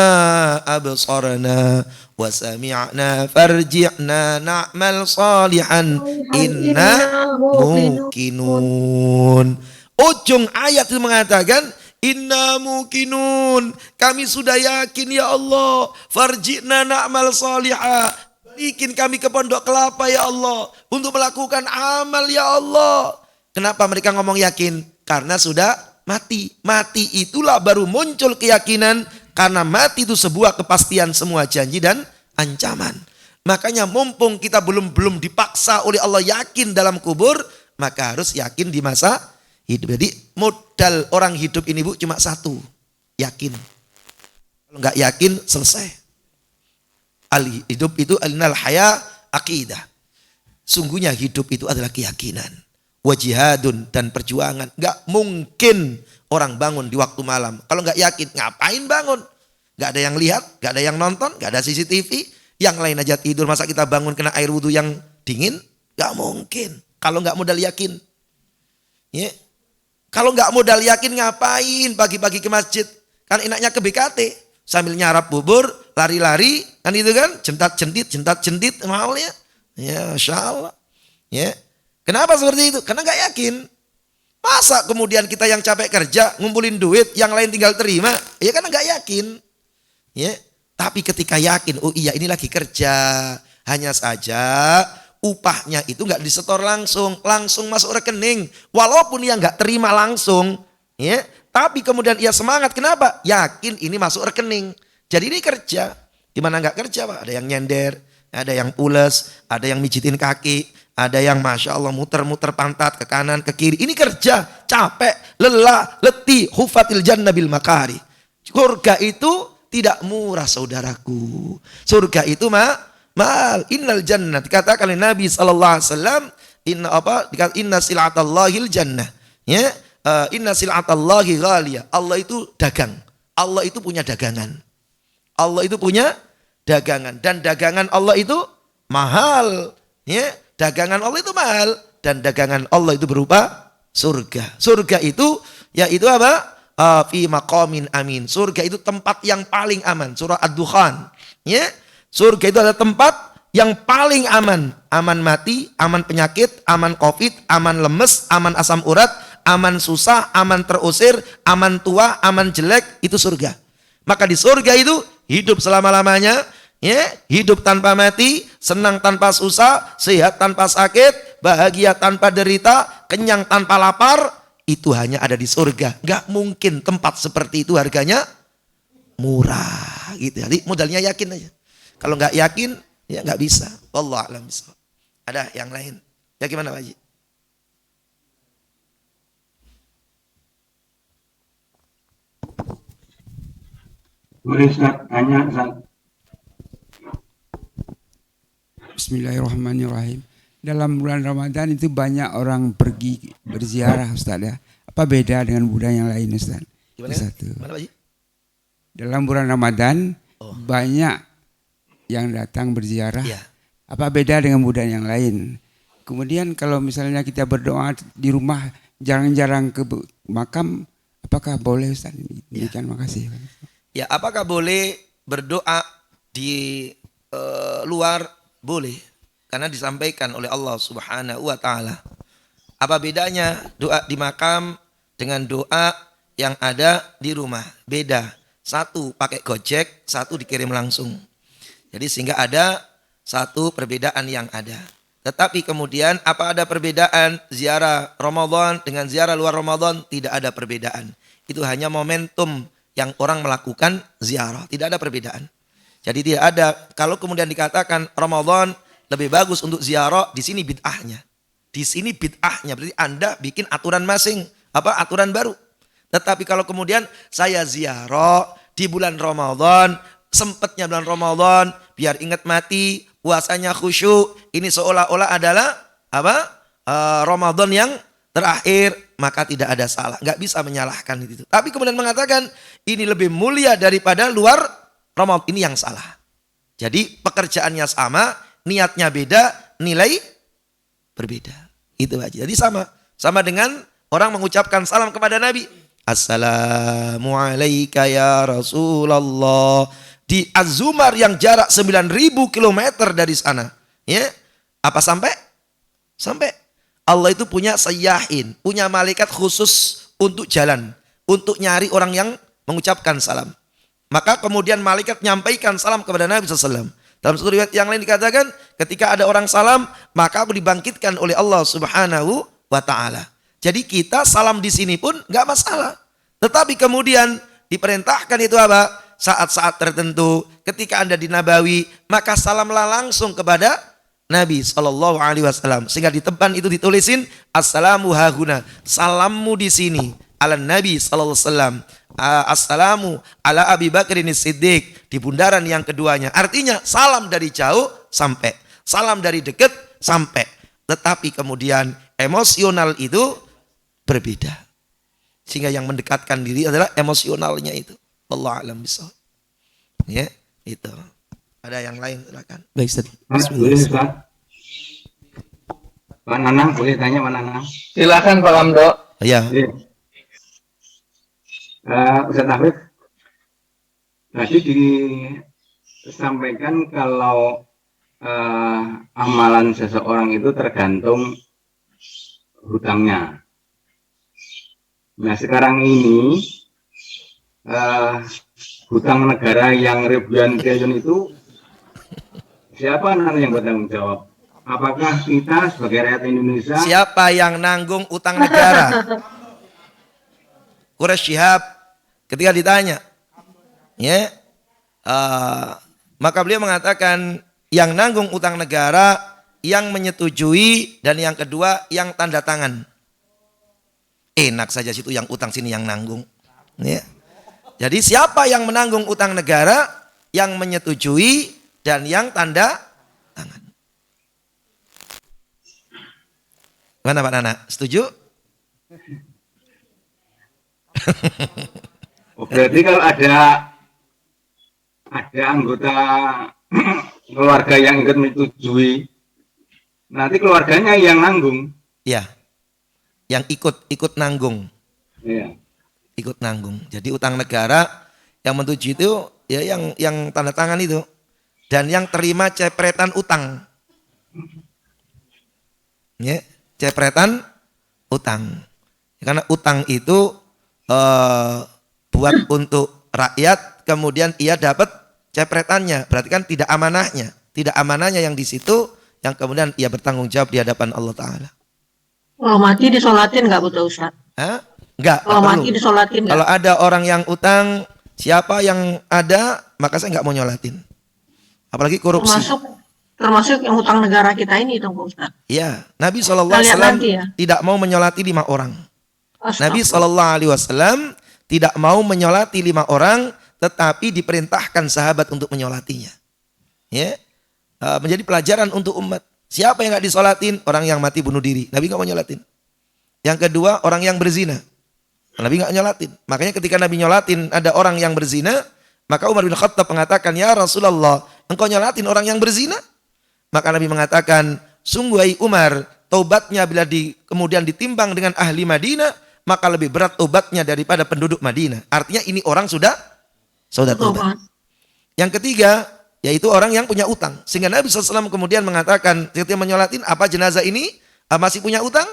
absarna wa sami'na farji'na na'mal salihan inna muqinun. Ujung ayat itu mengatakan inna muqinun, kami sudah yakin ya Allah, farji'na na'mal salihah, balikin kami ke pondok kelapa ya Allah untuk melakukan amal ya Allah. Kenapa mereka ngomong yakin? Karena sudah mati. Mati itulah baru muncul keyakinan, karena mati itu sebuah kepastian semua janji dan ancaman. Makanya mumpung kita belum dipaksa oleh Allah yakin dalam kubur, maka harus yakin di masa hidup. Jadi modal orang hidup ini Bu cuma 1, yakin. Kalau enggak yakin selesai. Hidup itu alinal haya akidah. Sungguhnya hidup itu adalah keyakinan. Wajihadun, dan perjuangan. Enggak mungkin orang bangun di waktu malam kalau enggak yakin. Ngapain bangun? Enggak ada yang lihat, enggak ada yang nonton, enggak ada CCTV. Yang lain aja tidur, masa kita bangun kena air wudhu yang dingin? Enggak mungkin. Kalau enggak modal yakin. Ya. Kalau enggak modal yakin ngapain pagi-pagi ke masjid? Kan enaknya ke BKT sambil nyarap bubur, lari-lari, kan itu kan? Jentat-jentit maunya. Ya, insyaallah. Ya. Kenapa seperti itu? Karena enggak yakin. Masa kemudian kita yang capek kerja, ngumpulin duit, yang lain tinggal terima? Ya karena enggak yakin. Ya. Tapi ketika yakin, oh iya ini lagi kerja, hanya saja upahnya itu enggak disetor langsung masuk rekening. Walaupun ia enggak terima langsung, ya, tapi kemudian ia semangat. Kenapa? Yakin ini masuk rekening. Jadi ini kerja. Gimana enggak kerja, Pak? Ada yang nyender, ada yang pules, ada yang mijitin kaki, ada yang Masya Allah muter-muter pantat ke kanan, ke kiri. Ini kerja, capek, lelah, letih, hufatil jannah bil makari. Surga itu tidak murah saudaraku. Surga itu mahal. Innal jannah. Dikatakan oleh Nabi SAW, inna sil'atallahil jannah. Ya, inna sil'atallahi ghaliyah. Allah itu dagang. Allah itu punya dagangan. Allah itu punya dagangan. Dan dagangan Allah itu mahal. Ya, dagangan Allah itu mahal. Dan dagangan Allah itu berupa surga. Surga itu yaitu apa? Fi maqamin amin. Surga itu tempat yang paling aman. Surah Ad-Dukhan. Ya, surga itu adalah tempat yang paling aman. Aman mati, aman penyakit, aman covid, aman lemes, aman asam urat, aman susah, aman terusir, aman tua, aman jelek, itu surga. Maka di surga itu hidup selama-lamanya, Ya, hidup tanpa mati, senang tanpa susah, sehat tanpa sakit, bahagia tanpa derita, kenyang tanpa lapar, itu hanya ada di surga. Gak mungkin tempat seperti itu harganya murah gitu. Jadi modalnya yakin aja. Kalau nggak yakin ya nggak bisa. Wallahu a'lam bishawab. Ada yang lain? Ya gimana Pak Haji? Boleh Ustaz, tanya Ustaz. Bismillahirrahmanirrahim. Dalam bulan Ramadan itu banyak orang pergi berziarah Ustaz ya. Apa beda dengan budaya yang lain Ustaz? Gimana? Satu. Gimana Pak Haji? Dalam bulan Ramadan banyak yang datang berziarah. Iya. Apa beda dengan budaya yang lain? Kemudian kalau misalnya kita berdoa di rumah jarang-jarang ke makam, apakah boleh Ustaz? Demikian, makasih. Ya, apakah boleh berdoa di luar? Boleh. Karena disampaikan oleh Allah Subhanahu wa taala. Apa bedanya doa di makam dengan doa yang ada di rumah? Beda. Satu pakai Gojek, satu dikirim langsung. Jadi sehingga ada satu perbedaan yang ada. Tetapi kemudian apa ada perbedaan ziarah Ramadan dengan ziarah luar Ramadan? Tidak ada perbedaan. Itu hanya momentum yang orang melakukan ziarah. Tidak ada perbedaan. Jadi tidak ada. Kalau kemudian dikatakan Ramadan lebih bagus untuk ziarah, di sini bid'ahnya. Di sini bid'ahnya berarti Anda bikin aturan aturan baru. Tetapi kalau kemudian saya ziarah di bulan Ramadan, sempatnya bulan Ramadan, biar ingat mati, puasanya khusyuk, ini seolah-olah adalah Ramadan yang terakhir, maka tidak ada salah. Nggak bisa menyalahkan itu. Tapi kemudian mengatakan ini lebih mulia daripada luar Ramadan, ini yang salah. Jadi pekerjaannya sama, niatnya beda, nilai berbeda. Itu aja. Jadi sama dengan orang mengucapkan salam kepada Nabi. Assalamualaikum ya Rasulullah. Di Az-Zumar yang jarak 9.000 km dari sana. Ya, apa sampai? Sampai. Allah itu punya sayyahin, punya malaikat khusus untuk jalan, untuk nyari orang yang mengucapkan salam. Maka kemudian malaikat menyampaikan salam kepada Nabi SAW. Dalam satu riwayat yang lain dikatakan, ketika ada orang salam, maka aku dibangkitkan oleh Allah Subhanahu wa ta'ala. Jadi kita salam di sini pun nggak masalah. Tetapi kemudian diperintahkan itu apa? Saat-saat tertentu, ketika Anda di Nabawi, maka salamlah langsung kepada Nabi SAW. Sehingga di depan itu ditulisin, Assalamu hahuna, salammu di sini. Ala Nabi SAW. Assalamu ala Abi Bakrin Siddiq, di bundaran yang keduanya. Artinya salam dari jauh sampai, salam dari dekat sampai. Tetapi kemudian emosional itu berbeda. Sehingga yang mendekatkan diri adalah emosionalnya itu. Wallahu a'lam bishawab. Ya, itu. Ada yang lain silakan. Baik, Ustaz. Boleh Ustaz. Pak Nanang, boleh tanya Pak Nanang? Silakan Pak Lamdo. Ya. Ustaz Hafid, tadi disampaikan kalau amalan seseorang itu tergantung hutangnya. Nah sekarang ini hutang negara yang ribuan triliun itu siapa nanti yang bertanggung jawab? Apakah kita sebagai rakyat Indonesia? Siapa yang nanggung utang negara? Quraisy Shihab ketika ditanya, ya, maka beliau mengatakan yang nanggung utang negara, yang menyetujui, dan yang kedua yang tanda tangan. Enak saja situ yang utang, sini yang nanggung. Ya. Jadi siapa yang menanggung utang negara, yang menyetujui, dan yang tanda tangan. Mana Pak Nana? Setuju? Berarti kalau ada anggota keluarga yang ikut menyetujui, nanti keluarganya yang nanggung. Ya, yang ikut nanggung. Iya. Ikut nanggung. Jadi utang negara yang menyetujui itu ya yang tanda tangan itu, dan yang terima cepretan utang. Ya, cepretan utang. Karena utang itu buat untuk rakyat, kemudian ia dapat cepretannya, berarti kan tidak amanahnya. Tidak amanahnya yang di situ, yang kemudian ia bertanggung jawab di hadapan Allah Ta'ala. Kalau mati disolatin nggak betul Ustaz? Hah? Enggak, Kalau nggak mati perlu. disolatin nggak? Kalau ada orang yang utang, siapa yang ada, maka saya nggak mau nyolatin. Apalagi korupsi. Termasuk yang hutang negara kita ini dong Ustaz. Iya, Nabi Kita lihat SAW nanti ya. tidak mau menyolati 5 orang. Nabi Astagfirullah. SAW tidak mau menyolati 5 orang, tetapi diperintahkan sahabat untuk menyolatinya. Ya, menjadi pelajaran untuk umat. Siapa yang nggak disolatin? Orang yang mati bunuh diri. Nabi nggak mau nyolatin. Yang kedua, orang yang berzina. Nabi nggak nyolatin. Makanya ketika Nabi nyolatin ada orang yang berzina, maka Umar bin Khattab mengatakan, ya Rasulullah, engkau nyolatin orang yang berzina? Maka Nabi mengatakan, sungguh hai Umar, taubatnya bila kemudian ditimbang dengan ahli Madinah, maka lebih berat taubatnya daripada penduduk Madinah. Artinya ini orang sudah taubat. Yang ketiga, yaitu orang yang punya utang. Sehingga Nabi SAW kemudian mengatakan, ketika menyolatin, apa jenazah ini masih punya utang?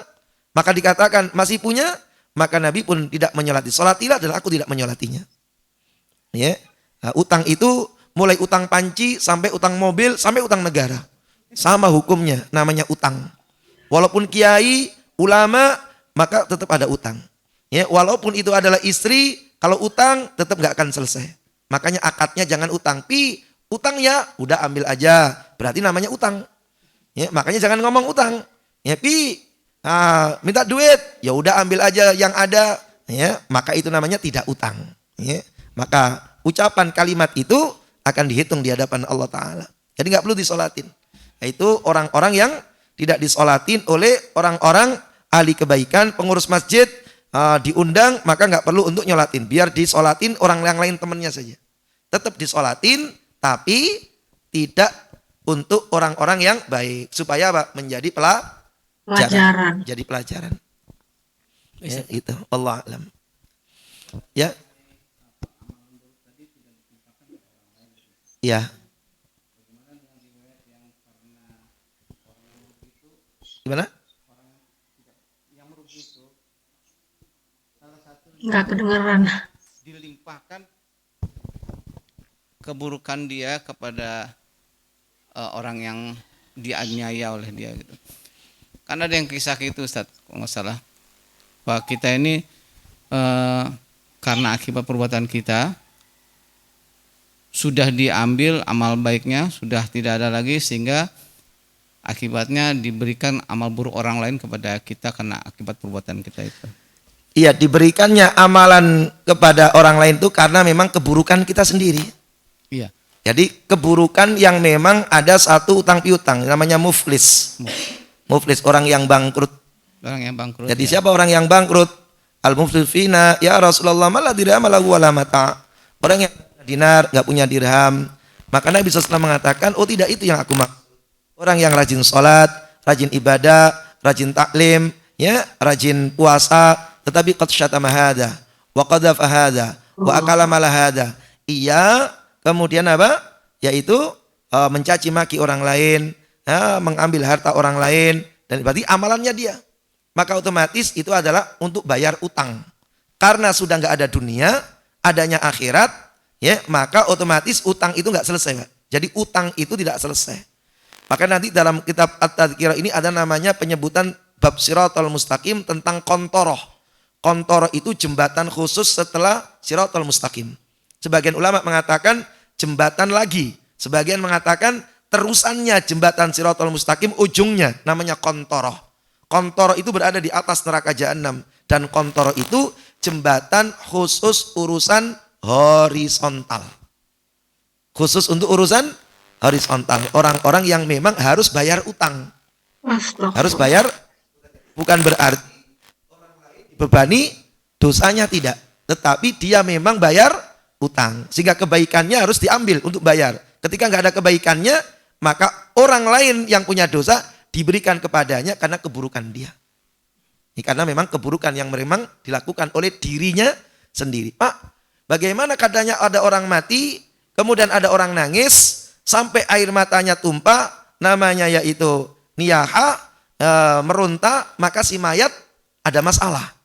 Maka dikatakan masih punya, maka Nabi pun tidak menyolati. Solatilah dan aku tidak menyolatinya. Ya, utang itu mulai utang panci sampai utang mobil sampai utang negara. Sama hukumnya, namanya utang. Walaupun kiai, ulama, maka tetap ada utang. Ya, walaupun itu adalah istri, kalau utang tetap nggak akan selesai. Makanya akadnya jangan utang. Utang ya, udah ambil aja. Berarti namanya utang. Ya, makanya jangan ngomong utang. Ya, minta duit, ya udah ambil aja yang ada. Ya, maka itu namanya tidak utang. Ya, maka ucapan kalimat itu akan dihitung di hadapan Allah Ta'ala. Jadi nggak perlu disolatin. Itu orang-orang yang tidak disolatin oleh orang-orang ahli kebaikan, pengurus masjid, diundang, maka nggak perlu untuk nyolatin. Biar disolatin orang yang lain temannya saja. Tetap disolatin, tapi tidak untuk orang-orang yang baik. Supaya apa? Menjadi pelajaran. Jadi pelajaran. Ya, itu. Allah alam. Ya. Ya. Gimana? Nggak kedengeran. Dilimpahkan keburukan dia kepada orang yang dianiaya oleh dia gitu. Karena ada yang kisah itu Ustaz, kalau nggak salah, bahwa kita ini karena akibat perbuatan kita sudah diambil amal baiknya, sudah tidak ada lagi, sehingga akibatnya diberikan amal buruk orang lain kepada kita karena akibat perbuatan kita itu. Iya, diberikannya amalan kepada orang lain itu karena memang keburukan kita sendiri. Iya. Jadi keburukan yang memang ada satu utang piutang, namanya muflis. Muflis, orang yang bangkrut. Orang yang bangkrut. Jadi siapa orang yang bangkrut? Al-muflis fina, ya Rasulullah, malah dirham lahu wala mata. Orang yang dinar, nggak punya dirham. Maka Nabi SAW mengatakan, oh tidak itu yang aku maksud. Orang yang rajin sholat, rajin ibadah, rajin taklim, ya, rajin puasa, tetapi qad syatama hadza wa qadhafa hadza wa akala mala hadza. Ia kemudian apa? Yaitu mencaci maki orang lain, mengambil harta orang lain, dan berarti amalannya dia. Maka otomatis itu adalah untuk bayar utang. Karena sudah nggak ada dunia, adanya akhirat, ya, maka otomatis utang itu nggak selesai, Pak. Jadi utang itu tidak selesai. Maka nanti dalam kitab At-Tadhkirah ini ada namanya penyebutan bab Shiratal Mustaqim tentang kontoroh. Kontoroh itu jembatan khusus setelah Shiratal Mustaqim. Sebagian ulama mengatakan jembatan lagi. Sebagian mengatakan terusannya jembatan Shiratal Mustaqim, ujungnya namanya kontoroh. Kontoroh itu berada di atas neraka Jahannam. Dan kontoroh itu jembatan khusus urusan horizontal. Khusus untuk urusan horizontal. Orang-orang yang memang harus bayar utang. Harus bayar, bukan berarti orang lain dibebani dosanya tidak. Tetapi dia memang bayar utang. Sehingga kebaikannya harus diambil untuk bayar. Ketika nggak ada kebaikannya, maka orang lain yang punya dosa diberikan kepadanya karena keburukan dia. Ini karena memang keburukan yang memang dilakukan oleh dirinya sendiri. Pak, bagaimana kadangnya ada orang mati, kemudian ada orang nangis, sampai air matanya tumpah, namanya yaitu niyaha, meronta, maka si mayat ada masalah.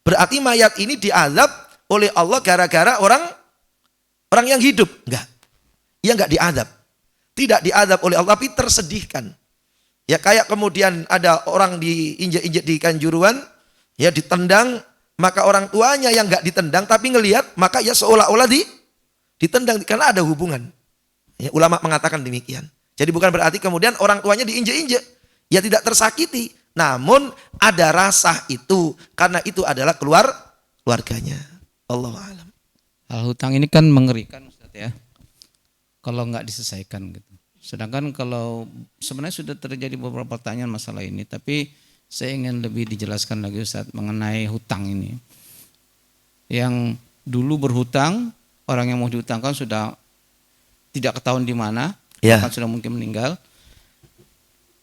Berarti mayat ini diazab oleh Allah gara-gara orang yang hidup. Enggak. ia nggak diadab. Tidak diadab oleh Allah, tapi tersedihkan. Ya kayak kemudian ada orang diinjek-injek di Kanjuruhan, ya ditendang, maka orang tuanya yang nggak ditendang tapi ngelihat, maka ya seolah-olah ditendang karena ada hubungan. Ya, ulama mengatakan demikian. Jadi bukan berarti kemudian orang tuanya diinjek-injek, ya tidak tersakiti. Namun ada rasa itu karena itu adalah keluarganya. Allahu a'lam. Hal hutang ini kan mengerikan Ustaz ya, kalau nggak diselesaikan gitu. Sedangkan kalau sebenarnya sudah terjadi beberapa pertanyaan masalah ini, tapi saya ingin lebih dijelaskan lagi Ustaz mengenai hutang ini. Yang dulu berhutang, orang yang mau dihutangkan sudah tidak ketahuan di mana, Ya. bahkan sudah mungkin meninggal.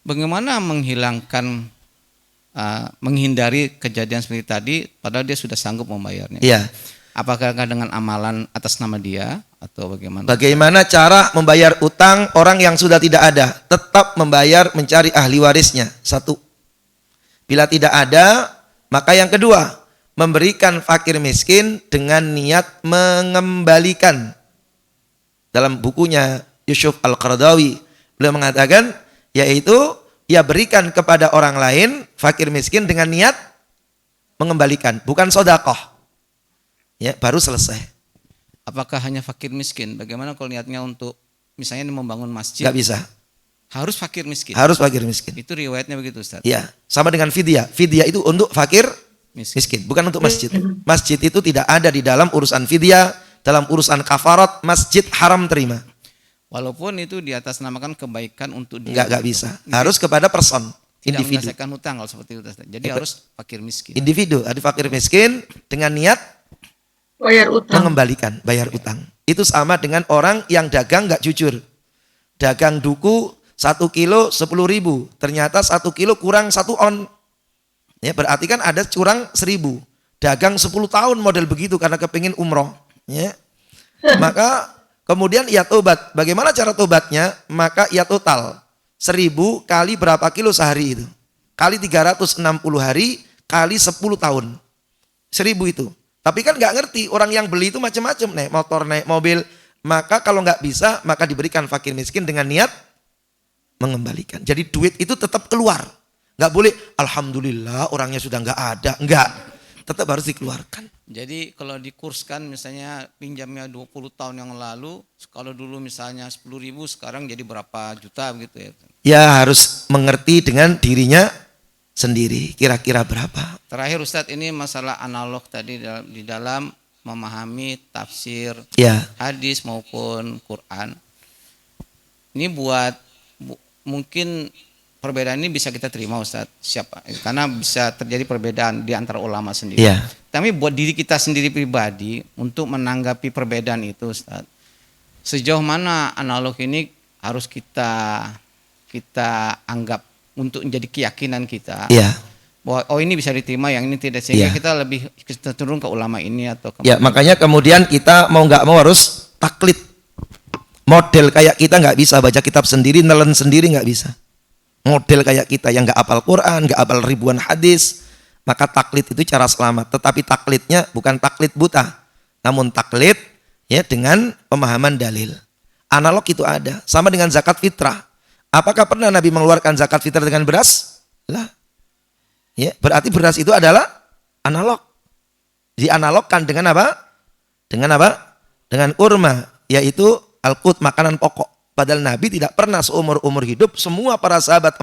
Bagaimana menghindari kejadian seperti tadi, padahal dia sudah sanggup membayarnya? Ya. Apakah dengan amalan atas nama dia atau bagaimana? Bagaimana cara membayar utang orang yang sudah tidak ada? Tetap membayar, mencari ahli warisnya. Satu. Bila tidak ada, maka yang kedua, memberikan fakir miskin dengan niat mengembalikan. Dalam bukunya Yusuf Al-Qaradawi, beliau mengatakan, yaitu ia berikan kepada orang lain, fakir miskin dengan niat mengembalikan, bukan sodakoh. Ya, baru selesai. Apakah hanya fakir miskin? Bagaimana kalau niatnya untuk misalnya membangun masjid? Gak bisa. Harus fakir miskin. Harus fakir miskin. Itu riwayatnya begitu Ustaz. Ya, sama dengan fidyah. Fidyah itu untuk fakir Miskin. miskin, bukan untuk masjid. Masjid itu tidak ada di dalam urusan fidyah, dalam urusan kafarat, masjid haram terima. Walaupun itu di atas namakan kebaikan untuk dia. Enggak bisa. Harus kepada person, Tidak individu. menyelesaikan hutang kalau seperti itu Ustaz. Jadi harus fakir miskin. Individu, ada fakir miskin dengan niat Bayar utang. mengembalikan, bayar utang. Itu sama dengan orang yang dagang nggak jujur. Dagang duku 1 kilo 10.000, ternyata 1 kilo kurang 1 on. Ya, berarti kan ada curang 1.000. Dagang 10 tahun model begitu karena kepingin umroh. Ya. Maka kemudian ia tobat. Bagaimana cara tobatnya? Maka ia total 1.000 kali berapa kilo sehari itu? Kali 360 hari kali 10 tahun. 1.000 itu. Tapi kan nggak ngerti, orang yang beli itu macam-macam, naik motor, naik mobil. Maka kalau nggak bisa, maka diberikan fakir miskin dengan niat mengembalikan. Jadi duit itu tetap keluar. Nggak boleh, alhamdulillah orangnya sudah nggak ada. Nggak, tetap harus dikeluarkan. Jadi kalau dikurskan misalnya pinjamnya 20 tahun yang lalu, kalau dulu misalnya 10.000 sekarang jadi berapa juta begitu ya. Ya harus mengerti dengan dirinya sendiri, kira-kira berapa. Terakhir Ustadz, ini masalah analog tadi di dalam memahami tafsir Ya, hadis maupun Quran. Ini mungkin perbedaan ini bisa kita terima Ustadz, siapa? Karena bisa terjadi perbedaan di antara ulama sendiri. ya. Tapi buat diri kita sendiri pribadi untuk menanggapi perbedaan itu Ustadz, sejauh mana analog ini harus kita anggap untuk menjadi keyakinan kita. Ya. Bahwa ini bisa diterima, yang ini tidak, sehingga Ya. kita lebih cenderung ke ulama ini atau ke Ya, makanya kemudian kita mau nggak mau harus taklid. Model kayak kita nggak bisa baca kitab sendiri, nelen sendiri nggak bisa. Model kayak kita yang nggak hafal Quran, nggak hafal ribuan hadis, maka taklid itu cara selamat. Tetapi taklidnya bukan taklid buta, namun taklid ya dengan pemahaman dalil. Analog itu ada, sama dengan zakat fitrah. Apakah pernah Nabi mengeluarkan zakat fitrah dengan beras? Lah. Ya, berarti beras itu adalah analog. Dianalogkan dengan apa? Dengan apa? Dengan kurma, yaitu al-qut, makanan pokok. Padahal Nabi tidak pernah seumur-umur hidup, semua para sahabat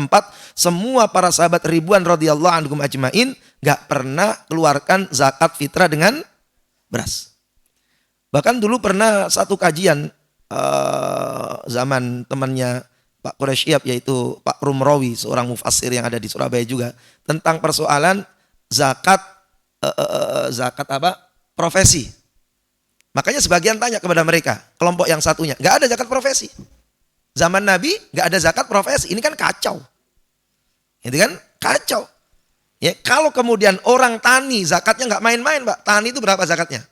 semua para sahabat ribuan radhiyallahu anhum ajmain, gak pernah keluarkan zakat fitrah dengan beras. Bahkan dulu pernah satu kajian zaman temannya Pak Quraisyab, yaitu Pak Rumrawi, seorang mufassir yang ada di Surabaya juga, tentang persoalan zakat profesi. Makanya sebagian tanya kepada mereka, kelompok yang satunya, nggak ada zakat profesi. Zaman Nabi nggak ada zakat profesi, ini kan kacau. Itu kan kacau. Ya, kalau kemudian orang tani zakatnya nggak main-main, Pak. Tani itu berapa zakatnya?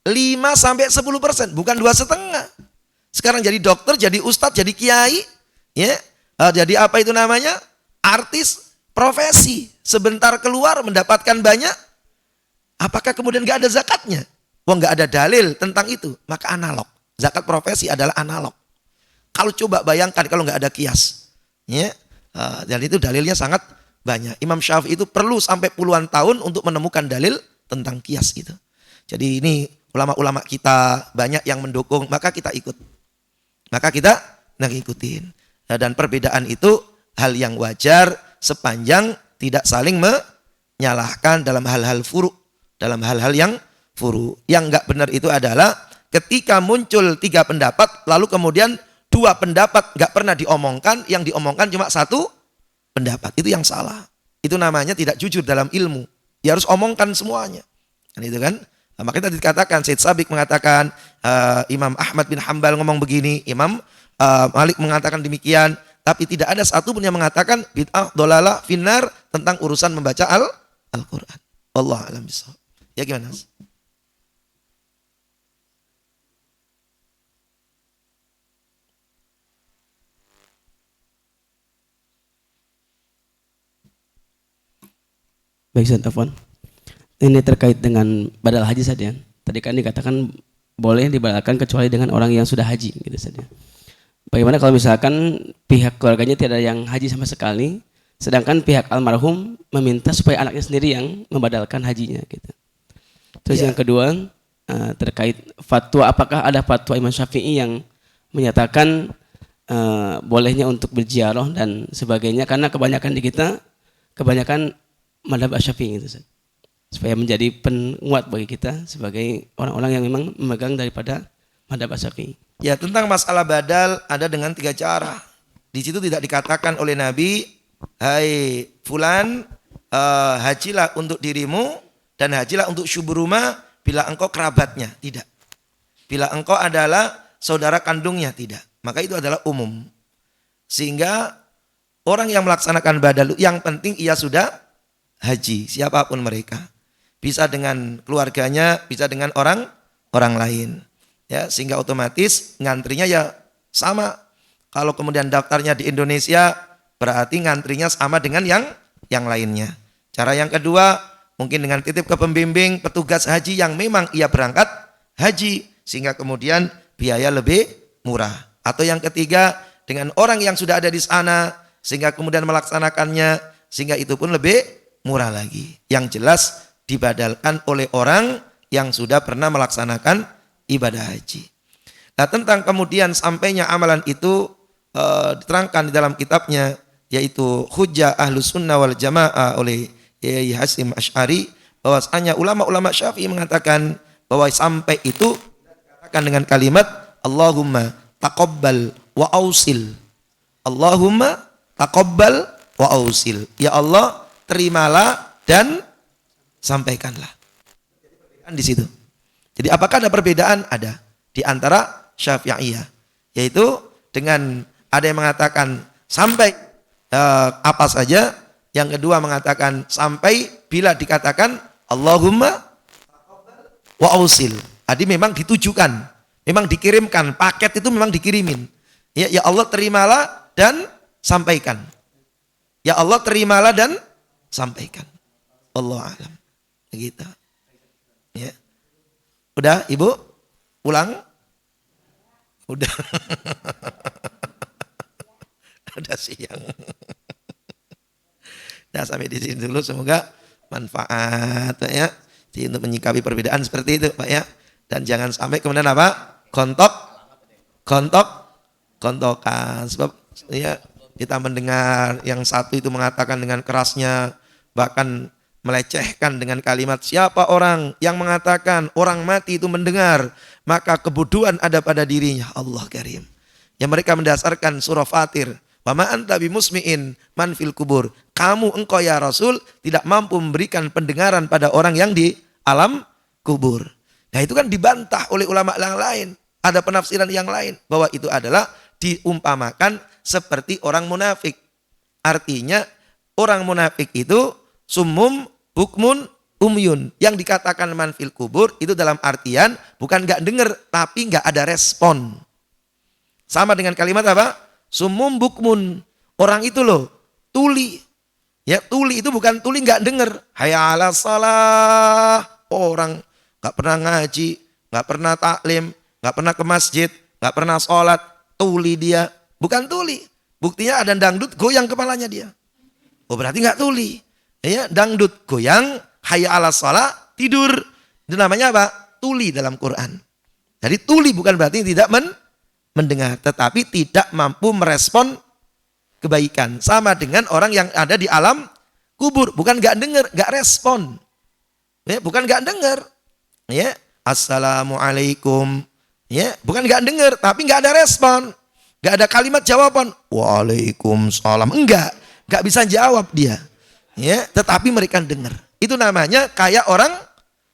5-10%, bukan 2,5. Sekarang jadi dokter, jadi ustadz, jadi kiai, ya, jadi apa itu namanya? Artis profesi. Sebentar keluar mendapatkan banyak. Apakah kemudian nggak ada zakatnya? Wah, nggak ada dalil tentang itu, maka analog. Zakat profesi adalah analog. Kalau coba bayangkan kalau nggak ada kias, ya, dan itu dalilnya sangat banyak. Imam Syafi'i itu perlu sampai puluhan tahun untuk menemukan dalil tentang kias gitu. Jadi ini ulama-ulama kita banyak yang mendukung, maka kita ikut. Maka kita ngikutin. Nah, dan perbedaan itu hal yang wajar sepanjang tidak saling menyalahkan dalam hal-hal furu, dalam hal-hal yang furu. Yang enggak benar itu adalah ketika muncul 3 pendapat lalu kemudian 2 pendapat enggak pernah diomongkan, yang diomongkan cuma 1 pendapat. Itu yang salah. Itu namanya tidak jujur dalam ilmu. Ya harus omongkan semuanya. Kan itu kan? Nah, makanya tadi dikatakan Said Sabiq mengatakan Imam Ahmad bin Hambal ngomong begini, Imam Malik mengatakan demikian, tapi tidak ada satu pun yang mengatakan bid'ah dolalah finnar tentang urusan membaca Al-Quran. Wallahu a'lam bishawab. Ya gimana? Baik, Ustaz Afwan. Ini terkait dengan badal haji saja. Tadi kan dikatakan boleh dibadalkan kecuali dengan orang yang sudah haji gitu saja. Bagaimana kalau misalkan pihak keluarganya tidak ada yang haji sama sekali, sedangkan pihak almarhum meminta supaya anaknya sendiri yang membadalkan hajinya gitu. Terus yang kedua terkait fatwa, apakah ada fatwa Imam Syafi'i yang menyatakan bolehnya untuk berziarah dan sebagainya, karena kebanyakan di kita madhab Syafi'i gitu, supaya menjadi penguat bagi kita sebagai orang-orang yang memang memegang daripada madhab Syafi'i. Ya, tentang masalah badal ada dengan 3 cara. Di situ tidak dikatakan oleh Nabi, hai fulan, hajilah untuk dirimu dan hajilah untuk syuburuma bila engkau kerabatnya. Tidak. Bila engkau adalah saudara kandungnya. Tidak. Maka itu adalah umum. Sehingga orang yang melaksanakan badal, yang penting ia sudah haji, siapapun mereka. Bisa dengan keluarganya, bisa dengan orang lain. Ya, sehingga otomatis ngantrinya ya sama. Kalau kemudian daftarnya di Indonesia, berarti ngantrinya sama dengan yang lainnya. Cara yang kedua, mungkin dengan titip ke pembimbing petugas haji yang memang ia berangkat haji, sehingga kemudian biaya lebih murah. Atau yang ketiga, dengan orang yang sudah ada di sana, sehingga kemudian melaksanakannya, sehingga itu pun lebih murah lagi. Yang jelas dibadalkan oleh orang yang sudah pernah melaksanakan ibadah haji. Nah, tentang kemudian sampainya amalan itu diterangkan di dalam kitabnya, yaitu Hujjah Ahlus Sunnah wal Jamaah oleh Yai Hasyim Asy'ari, bahwasanya ulama-ulama Syafi'i mengatakan bahwa sampai itu dikatakan dengan kalimat Allahumma taqabbal wa ausil. Allahumma taqabbal wa ausil. Ya Allah, terimalah dan sampaikanlah. Di situ. Jadi apakah ada perbedaan? Ada. Di antara Syafi'iyah. Yaitu dengan ada yang mengatakan sampai apa saja. Yang kedua mengatakan sampai bila dikatakan Allahumma wa ausil. Jadi memang ditujukan. Memang dikirimkan. Paket itu memang dikirimin. Ya Allah, terimalah dan sampaikan. Ya Allah, terimalah dan sampaikan. Allah alam. Begitu. Ya. Udah, Ibu? Pulang? Udah. Udah siang. Nah, sampai di sini dulu, semoga manfaat Pak ya. Jadi untuk menyikapi perbedaan seperti itu Pak ya. Dan jangan sampai kemudian apa? Kontokan. Sebab ya kita mendengar yang satu itu mengatakan dengan kerasnya, bahkan melecehkan dengan kalimat, siapa orang yang mengatakan orang mati itu mendengar, maka kebodohan ada pada dirinya. Allah Karim. Yang mereka mendasarkan surah Fatir, wa ma anta bimusmi'in man fil kubur. Kamu engkau ya Rasul tidak mampu memberikan pendengaran pada orang yang di alam kubur. Nah, itu kan dibantah oleh ulama yang lain. Ada penafsiran yang lain bahwa itu adalah diumpamakan seperti orang munafik. Artinya orang munafik itu sumum bukmun umyun. Yang dikatakan man fil kubur itu dalam artian bukan enggak dengar, tapi enggak ada respon. Sama dengan kalimat apa? Sumum bukmun. Orang itu loh, tuli. Ya, tuli itu bukan tuli enggak dengar. Hayya 'alas shalah. Orang enggak pernah ngaji, enggak pernah taklim, nggak pernah ke masjid, nggak pernah sholat, tuli dia. Bukan tuli. Buktinya ada dangdut goyang kepalanya dia. Oh berarti nggak tuli. Ya, dangdut goyang, hayya ala sholat, tidur. Itu namanya apa? Tuli dalam Quran. Jadi tuli bukan berarti tidak mendengar, tetapi tidak mampu merespon kebaikan. Sama dengan orang yang ada di alam kubur, bukan nggak dengar, nggak respon. Ya, bukan nggak dengar. Ya, assalamualaikum. Ya, bukan nggak dengar, tapi nggak ada respon, nggak ada kalimat jawaban. Waalaikumsalam, nggak bisa jawab dia. Ya, tetapi mereka dengar. Itu namanya kayak orang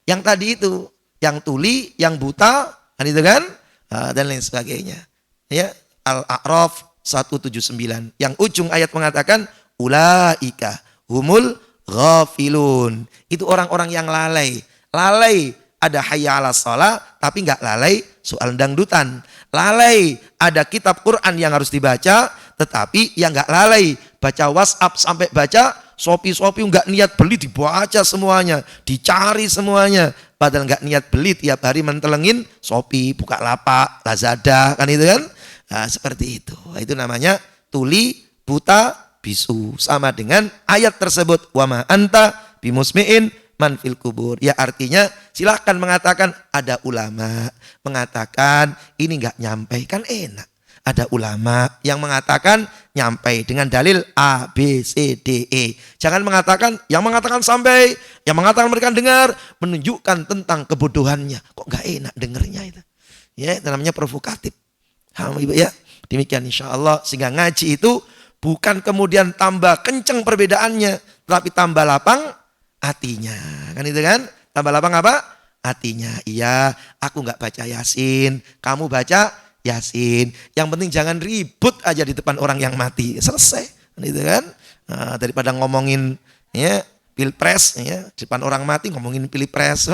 yang tadi itu, yang tuli, yang buta, kan itu kan, dan lain sebagainya. Ya, Al-A'raf 179. Yang ujung ayat mengatakan ulaika humul ghafilun. Itu orang-orang yang lalai. Lalai ada hayya 'alas shalah tapi enggak lalai soal dangdutan. Lalai ada kitab Quran yang harus dibaca tetapi yang enggak lalai baca WhatsApp sampai baca Shopee enggak niat beli dibaca semuanya, dicari semuanya. Padahal enggak niat beli tiap hari mentelengin Shopee, Bukalapak, Lazada, kan itu kan? Nah, seperti itu. Itu namanya tuli, buta, bisu. Sama dengan ayat tersebut. Wa ma anta bimusmi'in man fil kubur. Ya artinya silahkan mengatakan ada ulama mengatakan ini enggak nyampe, kan enak. Ada ulama yang mengatakan nyampe dengan dalil A, B, C, D, E. Jangan mengatakan, yang mengatakan sampai, yang mengatakan mereka dengar, menunjukkan tentang kebodohannya. Kok gak enak dengernya itu. Ya, itu namanya provokatif. Ibu ya, demikian insya Allah. Sehingga ngaji itu bukan kemudian tambah kenceng perbedaannya, tapi tambah lapang hatinya. Kan itu kan? Tambah lapang apa? Hatinya. Iya, aku gak baca Yasin, kamu baca Yasin. Yang penting jangan ribut aja di depan orang yang mati. Selesai. Gitu kan? Nah, daripada ngomongin ya pilpres ya, di depan orang mati ngomongin pilpres.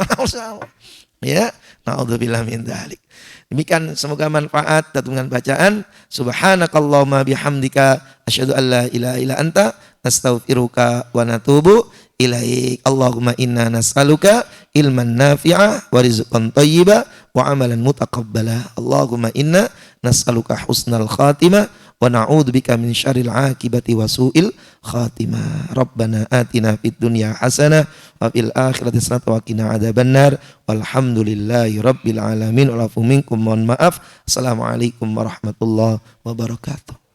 Ya, naudzubillah min dzalik. Demikian semoga manfaat dengan bacaan. Subhanakallahumma bihamdika asyhadu an la ilaha illa anta astaghfiruka wa natubu ilaik. Allahumma inna nas'aluka ilman nafi'a wa rizqan thayyiba wa amalan mutaqabbala. Allahumma inna nas'aluka husnal khatimah wa na'udzubika min syarril akibati wa su'il khatimah. Rabbana atina fid dunya hasanah wa fil akhirati hasanah wa qina adzabannar. Walhamdulillahi rabbil alamin. Walafu minkum, mohon maaf. Assalamualaikum warahmatullahi wabarakatuh.